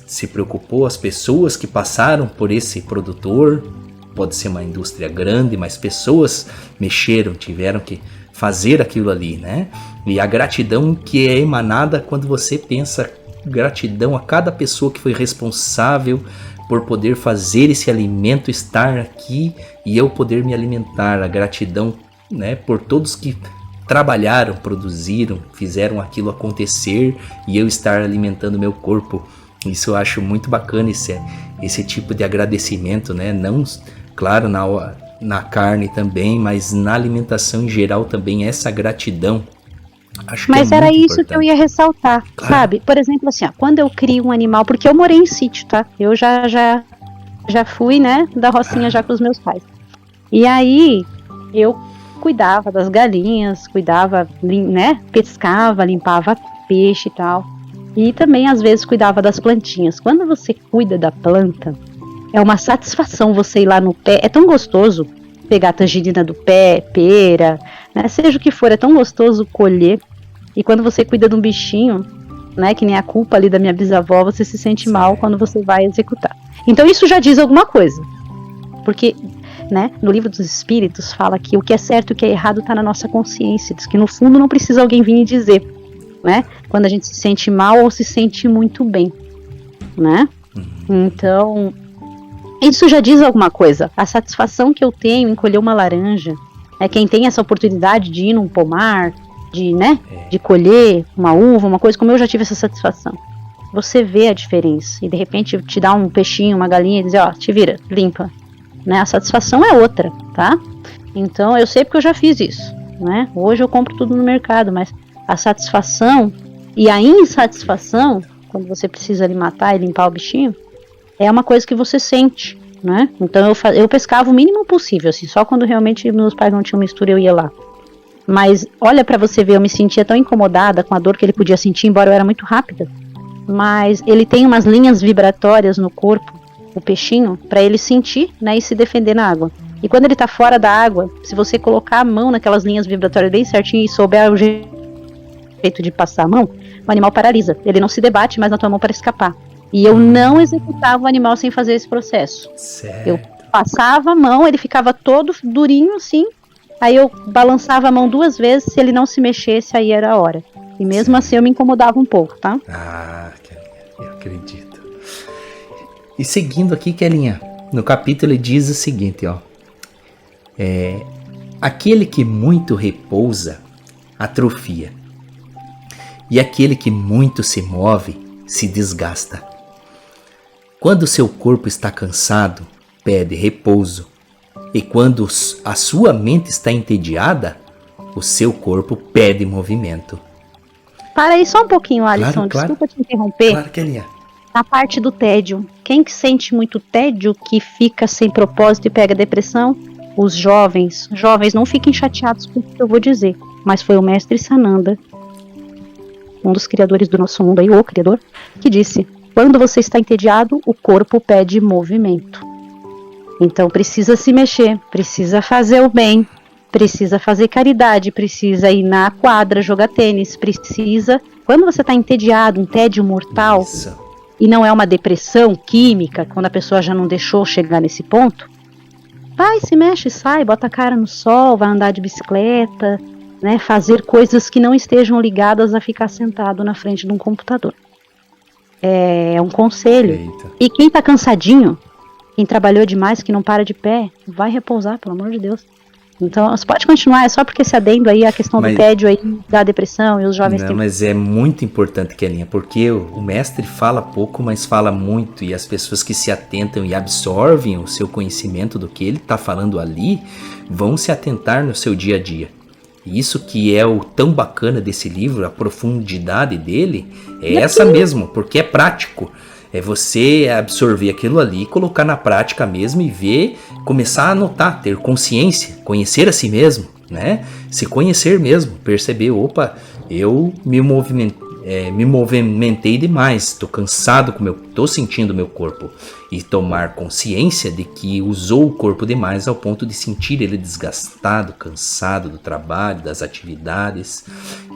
se preocupou, as pessoas que passaram por esse produtor, pode ser uma indústria grande, mas pessoas mexeram, tiveram que fazer aquilo ali, né? E a gratidão que é emanada quando você pensa gratidão a cada pessoa que foi responsável por poder fazer esse alimento estar aqui e eu poder me alimentar, a gratidão, né, por todos que trabalharam, produziram, fizeram aquilo acontecer e eu estar alimentando meu corpo. Isso eu acho muito bacana, esse tipo de agradecimento, né? Não, claro, na carne também, mas na alimentação em geral também, essa gratidão. Acho mas que é era muito isso importante. que eu ia ressaltar, Claro. sabe? Por exemplo, assim, ó, quando eu crio um animal, porque eu morei em sítio, tá? Eu já fui, né, da rocinha já com os meus pais. E aí, eu cuidava das galinhas, cuidava, né, pescava, limpava peixe e tal. E também, às vezes, cuidava das plantinhas. Quando você cuida da planta, é uma satisfação você ir lá no pé. É tão gostoso pegar a tangerina do pé, pera, né, seja o que for, é tão gostoso colher. E quando você cuida de um bichinho, né, que nem a culpa ali da minha bisavó, você se sente mal quando você vai executar. Então isso já diz alguma coisa. Porque, né, no livro dos Espíritos fala que o que é certo e o que é errado está na nossa consciência. Diz que no fundo não precisa alguém vir e dizer, né, quando a gente se sente mal ou se sente muito bem, né? Então, isso já diz alguma coisa. A satisfação que eu tenho em colher uma laranja, é quem tem essa oportunidade de ir num pomar, de, né, de colher uma uva, uma coisa, como eu já tive essa satisfação. Você vê a diferença e de repente te dá um peixinho, uma galinha e diz, ó, te vira, limpa, né? A satisfação é outra, tá? Então eu sei porque eu já fiz isso, né? Hoje eu compro tudo no mercado, mas a satisfação e a insatisfação, quando você precisa ali matar e limpar o bichinho, é uma coisa que você sente, né? Então eu pescava o mínimo possível, assim, só quando realmente meus pais não tinham mistura eu ia lá. Mas olha pra você ver, eu me sentia tão incomodada com a dor que ele podia sentir, embora eu era muito rápida. Mas ele tem umas linhas vibratórias no corpo, o peixinho, pra ele sentir, né, e se defender na água. E quando ele tá fora da água, se você colocar a mão naquelas linhas vibratórias bem certinho e souber o jeito de passar a mão, o animal paralisa. Ele não se debate mais na tua mão para escapar. E eu não executava o animal sem fazer esse processo. Certo. Eu passava a mão, ele ficava todo durinho assim, aí eu balançava a mão 2 vezes, se ele não se mexesse, aí era a hora. E mesmo assim eu me incomodava um pouco, tá? Ah, eu acredito. E seguindo aqui, Kelinha, no capítulo ele diz o seguinte, ó. Aquele que muito repousa, atrofia. E aquele que muito se move, se desgasta. Quando seu corpo está cansado, pede repouso. E quando a sua mente está entediada, o seu corpo pede movimento. Para aí só um pouquinho, Alisson, Claro. desculpa te interromper. Claro, Kelinha. Na parte do tédio, quem que sente muito tédio, que fica sem propósito e pega depressão? Os jovens. Jovens, não fiquem chateados com o que eu vou dizer, mas foi o mestre Sananda, um dos criadores do nosso mundo aí, o criador, que disse: quando você está entediado, o corpo pede movimento. Então precisa se mexer, precisa fazer o bem, precisa fazer caridade, precisa ir na quadra jogar tênis, precisa... Quando você está entediado, um tédio mortal, Isso. e não é uma depressão química, quando a pessoa já não deixou chegar nesse ponto, vai, se mexe, sai, bota a cara no sol, vai andar de bicicleta, né, fazer coisas que não estejam ligadas a ficar sentado na frente de um computador. É um conselho. Eita. E quem tá cansadinho, quem trabalhou demais, que não para de pé, vai repousar, pelo amor de Deus. Então, você pode continuar, é só porque esse adendo aí, a questão do tédio aí, da depressão e os jovens... Não, mas é muito importante, Kelinha, porque o mestre fala pouco, mas fala muito, e as pessoas que se atentam e absorvem o seu conhecimento do que ele está falando ali, vão se atentar no seu dia a dia. E isso que é o tão bacana desse livro, a profundidade dele, é essa mesmo, porque é prático. É você absorver aquilo ali, colocar na prática mesmo e ver, começar a anotar, ter consciência, conhecer a si mesmo, né? Se conhecer mesmo, perceber, opa, eu me me movimentei demais, estou cansado, estou sentindo meu corpo. E tomar consciência de que usou o corpo demais ao ponto de sentir ele desgastado, cansado do trabalho, das atividades.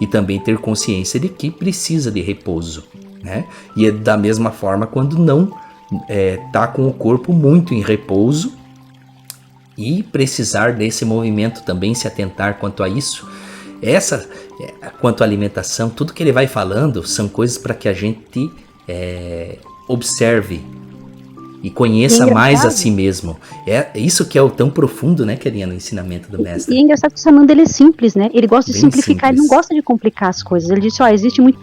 E também ter consciência de que precisa de repouso, né? E é da mesma forma quando não tá com o corpo muito em repouso e precisar desse movimento também, se atentar quanto a isso. Quanto à alimentação, tudo que ele vai falando são coisas para que a gente observe e conheça mais a si mesmo. É isso que é o tão profundo, né, Kelinha, no ensinamento do mestre. E é engraçado que o Sananda, ele é simples, né? Ele gosta de simplificar, simples. Ele não gosta de complicar as coisas. Ele disse, existe muito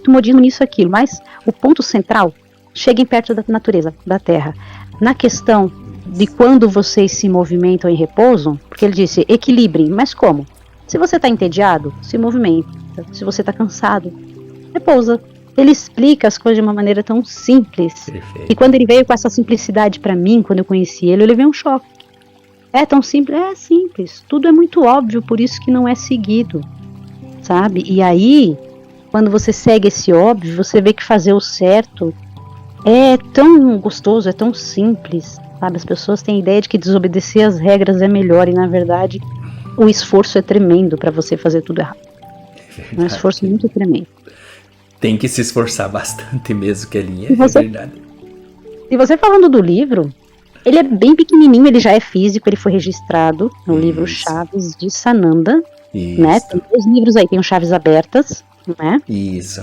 modismo nisso e aquilo, mas o ponto central, cheguem perto da natureza, da terra. Na questão de quando vocês se movimentam em repouso, porque ele disse, equilibrem, mas como? Se você está entediado, se movimenta. Se você está cansado, repousa. Ele explica as coisas de uma maneira tão simples. Perfeito. E quando ele veio com essa simplicidade para mim, quando eu conheci ele, eu levei um choque. É tão simples? É simples. Tudo é muito óbvio, por isso que não é seguido. Sabe? E aí, quando você segue esse óbvio, você vê que fazer o certo é tão gostoso, é tão simples. Sabe? As pessoas têm a ideia de que desobedecer as regras é melhor, e na verdade o esforço é tremendo para você fazer tudo errado. É um esforço muito tremendo. Tem que se esforçar bastante mesmo, Kelinha, é verdade. E você falando do livro, ele é bem pequenininho, ele já é físico, ele foi registrado no livro Chaves de Sananda, né? Tem 2 livros aí, tem o Chaves Abertas, né? Isso.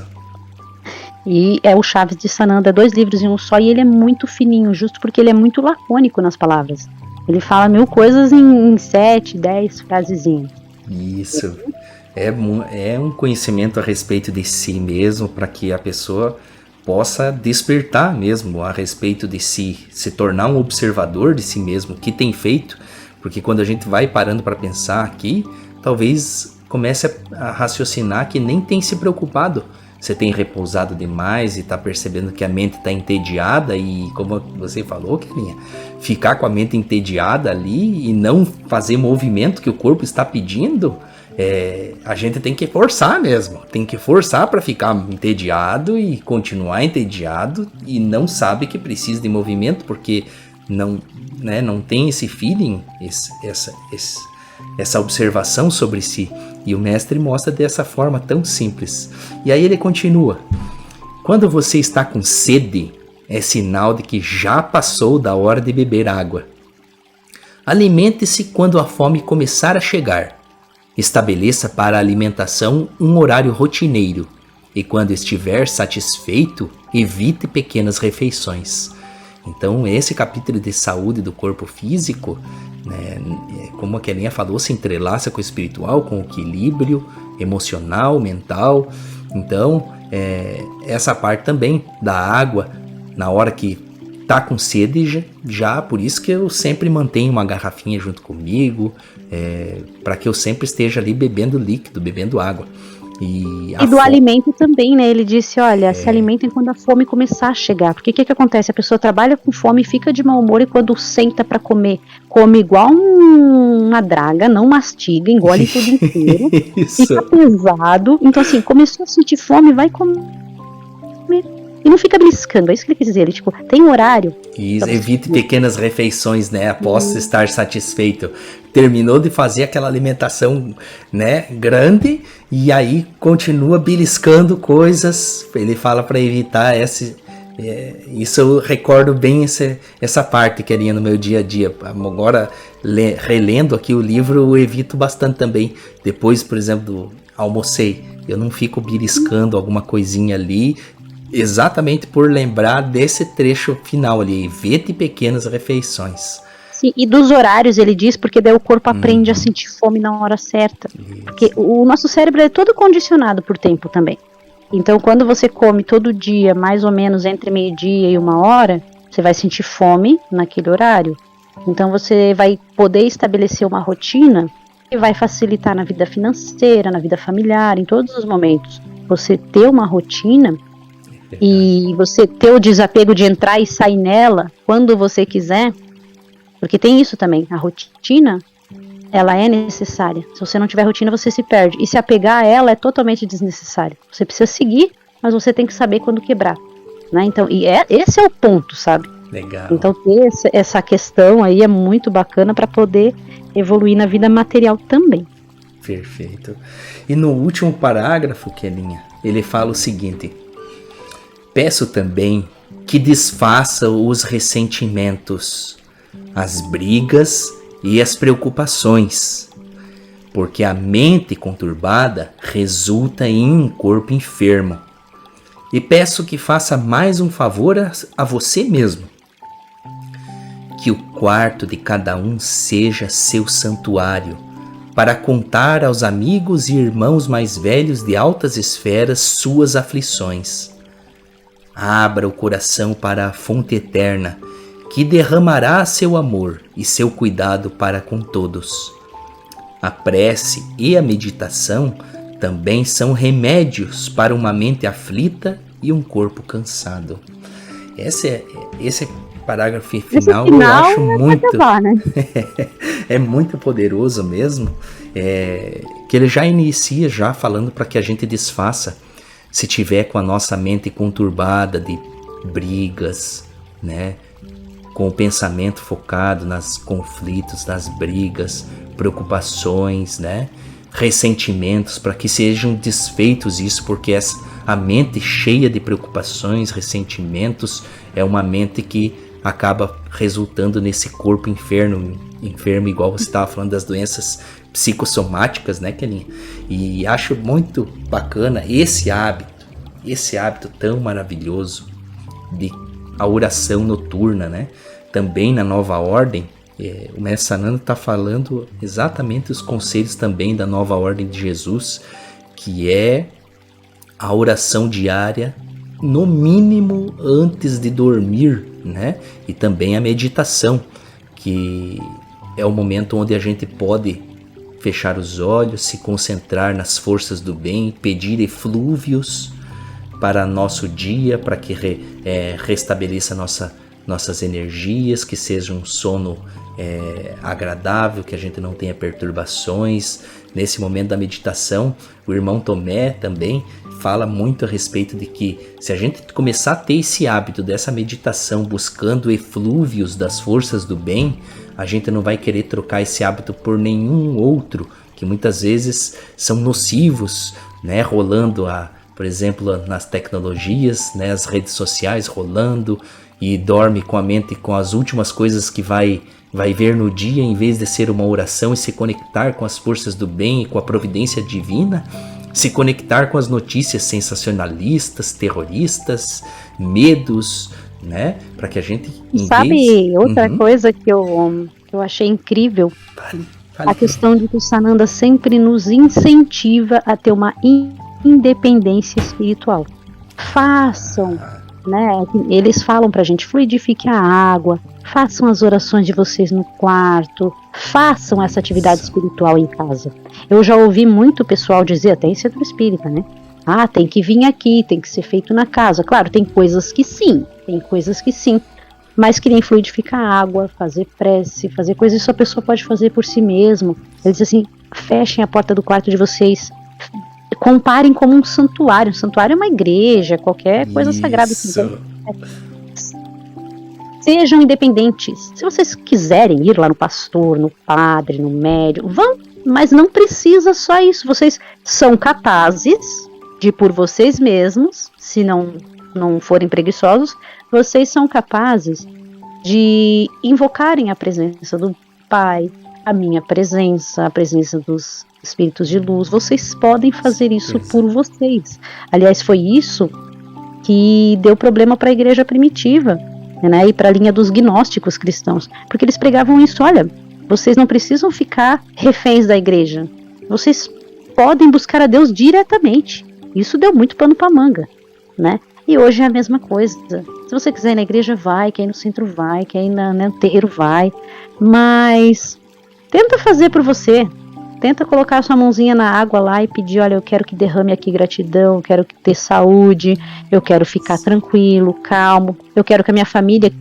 E é o Chaves de Sananda, 2 livros em um só, e ele é muito fininho, justo porque ele é muito lacônico nas palavras. Ele fala 1000 coisas em 7, 10 frasezinhas. Isso. É um conhecimento a respeito de si mesmo, para que a pessoa possa despertar mesmo a respeito de si, se tornar um observador de si mesmo, o que tem feito, porque quando a gente vai parando para pensar aqui, talvez comece a raciocinar que nem tem se preocupado. Você tem repousado demais e está percebendo que a mente está entediada e, como você falou, Kelinha, ficar com a mente entediada ali e não fazer movimento que o corpo está pedindo, a gente tem que forçar mesmo. Tem que forçar para ficar entediado e continuar entediado e não sabe que precisa de movimento porque não tem esse feeling, essa observação sobre si. E o mestre mostra dessa forma tão simples. E aí ele continua: quando você está com sede, é sinal de que já passou da hora de beber água. Alimente-se quando a fome começar a chegar. Estabeleça para a alimentação um horário rotineiro. E quando estiver satisfeito, evite pequenas refeições. Então esse capítulo de saúde do corpo físico, né, como a Kelinha falou, se entrelaça com o espiritual, com o equilíbrio emocional, mental. Então essa parte também da água, na hora que tá com sede, já por isso que eu sempre mantenho uma garrafinha junto comigo, para que eu sempre esteja ali bebendo líquido, bebendo água. E do alimento também, né? Ele disse, olha, se alimentem quando a fome começar a chegar. Porque o que acontece? A pessoa trabalha com fome, fica de mau humor e quando senta para comer, come igual uma draga, não mastiga, engole tudo inteiro, fica pesado. Então assim, começou a sentir fome, vai comer. E não fica beliscando, é isso que ele quis dizer. Ele, tem horário. Isso, evite pequenas refeições, né? Após estar satisfeito. Terminou de fazer aquela alimentação, né, grande, e aí continua beliscando coisas. Ele fala para evitar isso. Eu recordo bem essa parte, Kelinha, no meu dia a dia. Agora, relendo aqui o livro, eu evito bastante também. Depois, por exemplo, almocei. Eu não fico beliscando alguma coisinha ali, exatamente por lembrar desse trecho final ali, evite pequenas refeições. Sim, e dos horários ele diz, porque daí o corpo aprende a sentir fome na hora certa. Isso. Porque o nosso cérebro é todo condicionado por tempo também. Então quando você come todo dia, mais ou menos entre 12:00 e 1h, você vai sentir fome naquele horário. Então você vai poder estabelecer uma rotina que vai facilitar na vida financeira, na vida familiar, em todos os momentos. Você ter uma rotina e você ter o desapego de entrar e sair nela quando você quiser, porque tem isso também, a rotina ela é necessária. Se você não tiver rotina, você se perde. E se apegar a ela é totalmente desnecessário. Você precisa seguir, mas você tem que saber quando quebrar, né? Então, esse é o ponto, sabe? Legal. Então, ter essa questão aí é muito bacana para poder evoluir na vida material também. Perfeito. E no último parágrafo, Kelinha, ele fala o seguinte: peço também que desfaça os ressentimentos, as brigas e as preocupações, porque a mente conturbada resulta em um corpo enfermo. E peço que faça mais um favor a você mesmo, que o quarto de cada um seja seu santuário, para contar aos amigos e irmãos mais velhos de altas esferas suas aflições. Abra o coração para a fonte eterna, que derramará seu amor e seu cuidado para com todos. A prece e a meditação também são remédios para uma mente aflita e um corpo cansado. Esse parágrafo final eu acho muito... acabar, né? É muito poderoso mesmo, que ele já inicia já falando para que a gente desfaça, se tiver com a nossa mente conturbada de brigas, né? Com o pensamento focado nos conflitos, nas brigas, preocupações, né? Ressentimentos, para que sejam desfeitos isso, porque a mente cheia de preocupações, ressentimentos, é uma mente que acaba resultando nesse corpo enfermo, igual você estava falando das doenças psicossomáticas, né, Kelinha? E acho muito bacana esse hábito tão maravilhoso de a oração noturna, né? Também na Nova Ordem, o Mestre Sananda está falando exatamente os conselhos também da Nova Ordem de Jesus, que é a oração diária, no mínimo antes de dormir, né? E também a meditação, que é o momento onde a gente pode fechar os olhos, se concentrar nas forças do bem, pedir eflúvios para nosso dia, para que restabeleça nossas energias, que seja um sono agradável, que a gente não tenha perturbações. Nesse momento da meditação, o irmão Tomé também fala muito a respeito de que se a gente começar a ter esse hábito dessa meditação, buscando eflúvios das forças do bem, a gente não vai querer trocar esse hábito por nenhum outro, que muitas vezes são nocivos, né? Rolando, por exemplo, nas tecnologias, né? As redes sociais rolando, e dorme com a mente com as últimas coisas que vai ver no dia, em vez de ser uma oração e se conectar com as forças do bem e com a providência divina, se conectar com as notícias sensacionalistas, terroristas, medos, né? Para que a gente... Sabe outra coisa que eu achei incrível? Fale, a questão de que o Sananda sempre nos incentiva a ter uma independência espiritual. Façam, né? Eles falam pra gente, fluidifique a água, façam as orações de vocês no quarto, façam essa atividade espiritual em casa. Eu já ouvi muito pessoal dizer, até em centro espírita, né? Tem que vir aqui, tem que ser feito na casa. Claro, tem coisas que sim, mas que nem fluidificar a água, fazer prece, fazer coisas, isso a pessoa pode fazer por si mesmo. Eles dizem assim, fechem a porta do quarto de vocês, comparem como um santuário. Um santuário é uma igreja, qualquer coisa sagrada. Sejam independentes. Se vocês quiserem ir lá no pastor, no padre, no médium, vão, mas não precisa só isso. Vocês são capazes de, por vocês mesmos, se não forem preguiçosos, vocês são capazes de invocarem a presença do Pai, a minha presença, a presença dos espíritos de luz. Vocês podem fazer isso por vocês. Aliás, foi isso que deu problema para a igreja primitiva, né, e para a linha dos gnósticos cristãos, porque eles pregavam isso, olha, vocês não precisam ficar reféns da igreja, vocês podem buscar a Deus diretamente. Isso deu muito pano para manga, né? E hoje é a mesma coisa. Se você quiser ir na igreja, vai, quer ir no centro, vai, quer ir no terreiro, vai, mas tenta fazer por você. Tenta colocar a sua mãozinha na água lá e pedir, olha, eu quero que derrame aqui gratidão, eu quero ter saúde, eu quero ficar tranquilo, calmo, eu quero que a minha família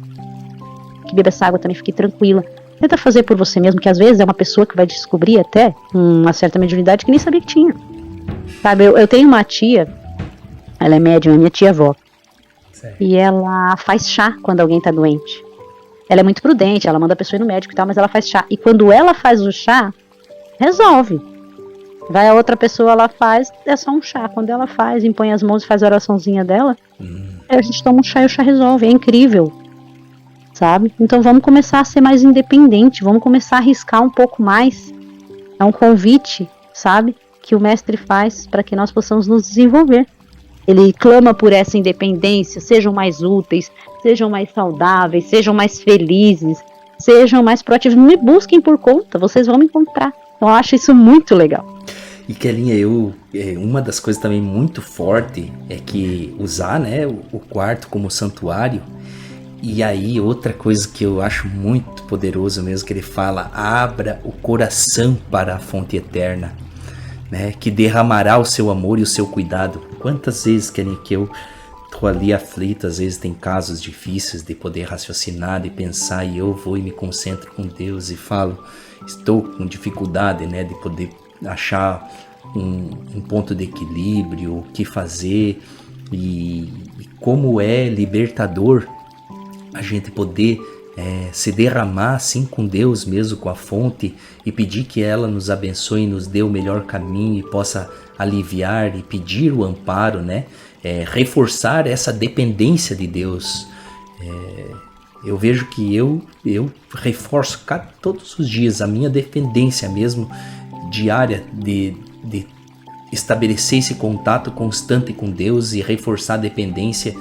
que beba essa água também fique tranquila. Tenta fazer por você mesmo, que às vezes é uma pessoa que vai descobrir até uma certa mediunidade que nem sabia que tinha. Sabe, eu tenho uma tia, ela é médium, é minha tia-avó. E ela faz chá quando alguém tá doente. Ela é muito prudente, ela manda a pessoa ir no médico e tal, mas ela faz chá. E quando ela faz o chá, resolve. Vai a outra pessoa, ela faz, é só um chá. Quando ela faz, impõe as mãos e faz a oraçãozinha dela, a gente toma um chá e o chá resolve. É incrível, sabe? Então vamos começar a ser mais independente, vamos começar a arriscar um pouco mais. É um convite, sabe? Que o mestre faz para que nós possamos nos desenvolver. Ele clama por essa independência, sejam mais úteis, sejam mais saudáveis, sejam mais felizes, sejam mais proativos. Me busquem por conta, vocês vão me encontrar. Então eu acho isso muito legal. E Kelinha, uma das coisas também muito forte é que usar, né, o quarto como santuário. E aí outra coisa que eu acho muito poderoso mesmo, que ele fala, abra o coração para a fonte eterna, né, que derramará o seu amor e o seu cuidado. Quantas vezes, Kelinha, que eu tô ali aflito, às vezes tem casos difíceis de poder raciocinar, de pensar, e eu vou e me concentro com Deus e falo, estou com dificuldade, né, de poder achar um ponto de equilíbrio, o que fazer, e como é libertador a gente poder se derramar assim com Deus mesmo, com a fonte, e pedir que ela nos abençoe, nos dê o melhor caminho e possa aliviar e pedir o amparo, né? Reforçar essa dependência de Deus. Eu vejo que eu reforço todos os dias a minha dependência mesmo diária de estabelecer esse contato constante com Deus e reforçar a dependência.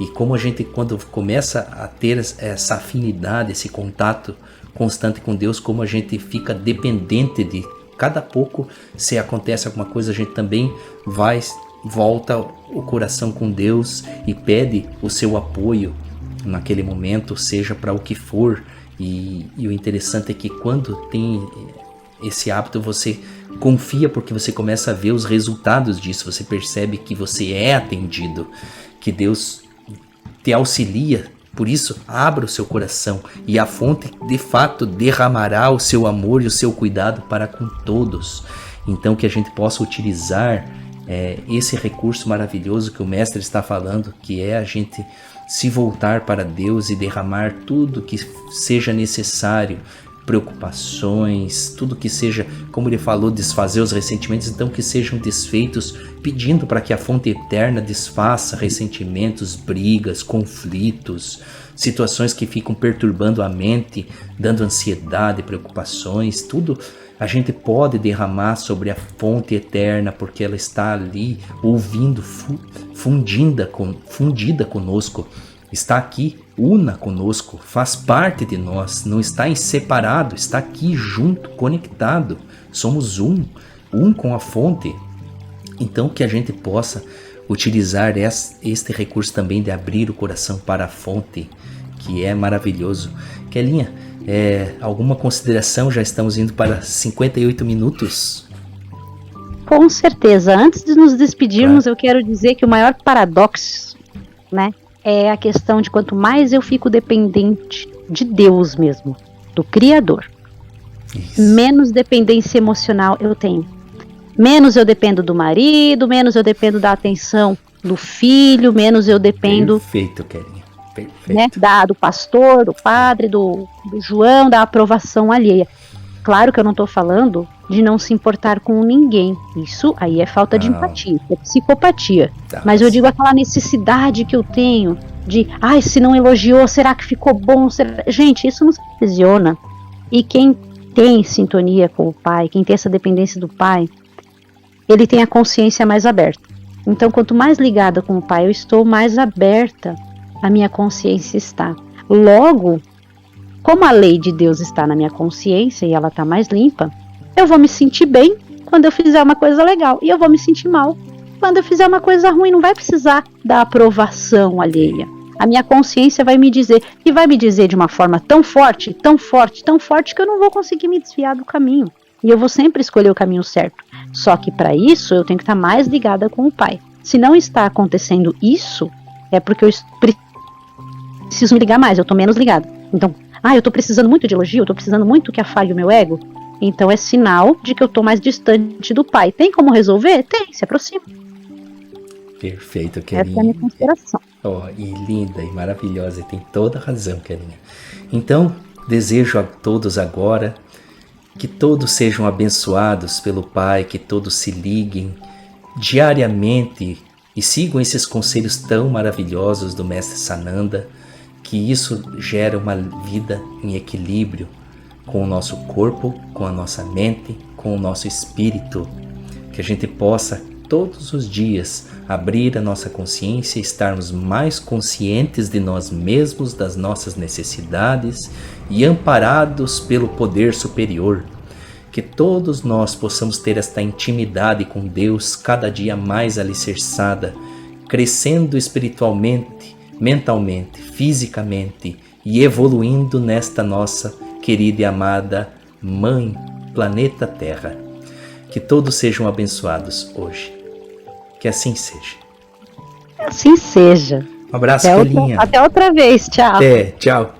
E como a gente, quando começa a ter essa afinidade, esse contato constante com Deus, como a gente fica dependente de cada pouco, se acontece alguma coisa, a gente também volta o coração com Deus e pede o seu apoio naquele momento, seja para o que for. E o interessante é que quando tem esse hábito, você confia, porque você começa a ver os resultados disso, você percebe que você é atendido, que Deus te auxilia. Por isso, abra o seu coração e a fonte de fato derramará o seu amor e o seu cuidado para com todos. Então que a gente possa utilizar esse recurso maravilhoso que o mestre está falando, que é a gente se voltar para Deus e derramar tudo que seja necessário, preocupações, tudo que seja, como ele falou, desfazer os ressentimentos, então que sejam desfeitos, pedindo para que a fonte eterna desfaça ressentimentos, brigas, conflitos, situações que ficam perturbando a mente, dando ansiedade, preocupações, tudo a gente pode derramar sobre a fonte eterna, porque ela está ali ouvindo, fundida conosco, está aqui, una conosco, faz parte de nós, não está em separado, está aqui junto, conectado, somos um com a fonte. Então que a gente possa utilizar este recurso também de abrir o coração para a fonte, que é maravilhoso. Kelinha, alguma consideração? Já estamos indo para 58 minutos. Com certeza. Antes de nos despedirmos, eu quero dizer que o maior paradoxo, né, é a questão de quanto mais eu fico dependente de Deus mesmo, do Criador, menos dependência emocional eu tenho. Menos eu dependo do marido, menos eu dependo da atenção do filho, menos eu dependo... Perfeito, Kelinha. Perfeito. Né, do pastor, do padre, do João, da aprovação alheia. Claro que eu não estou falando de não se importar com ninguém. Isso aí é falta de empatia, é psicopatia. Mas eu digo aquela necessidade que eu tenho de, se não elogiou, será que ficou bom? Gente, isso não se aprisiona. E quem tem sintonia com o Pai, quem tem essa dependência do Pai, ele tem a consciência mais aberta. Então, quanto mais ligada com o Pai eu estou, mais aberta a minha consciência está. Logo, como a lei de Deus está na minha consciência e ela está mais limpa, eu vou me sentir bem quando eu fizer uma coisa legal. E eu vou me sentir mal quando eu fizer uma coisa ruim. Não vai precisar da aprovação alheia. A minha consciência vai me dizer, e vai me dizer de uma forma tão forte, tão forte, tão forte, que eu não vou conseguir me desviar do caminho. E eu vou sempre escolher o caminho certo. Só que para isso eu tenho que estar mais ligada com o Pai. Se não está acontecendo isso, é porque eu preciso me ligar mais, eu estou menos ligada. Então, eu tô precisando muito de elogio, eu tô precisando muito que afague o meu ego. Então é sinal de que eu tô mais distante do Pai. Tem como resolver? Tem, se aproxima. Perfeito, Kelinha. Essa é a minha consideração. E linda e maravilhosa, e tem toda a razão, Kelinha. Então, desejo a todos agora que todos sejam abençoados pelo Pai, que todos se liguem diariamente e sigam esses conselhos tão maravilhosos do Mestre Sananda, que isso gera uma vida em equilíbrio com o nosso corpo, com a nossa mente, com o nosso espírito, que a gente possa todos os dias abrir a nossa consciência e estarmos mais conscientes de nós mesmos, das nossas necessidades e amparados pelo poder superior. Que todos nós possamos ter esta intimidade com Deus cada dia mais alicerçada, crescendo espiritualmente, mentalmente, fisicamente e evoluindo nesta nossa querida e amada Mãe, planeta Terra. Que todos sejam abençoados hoje. Que assim seja. Assim seja. Um abraço, Kelinha. Até outra vez. Tchau. Até, tchau.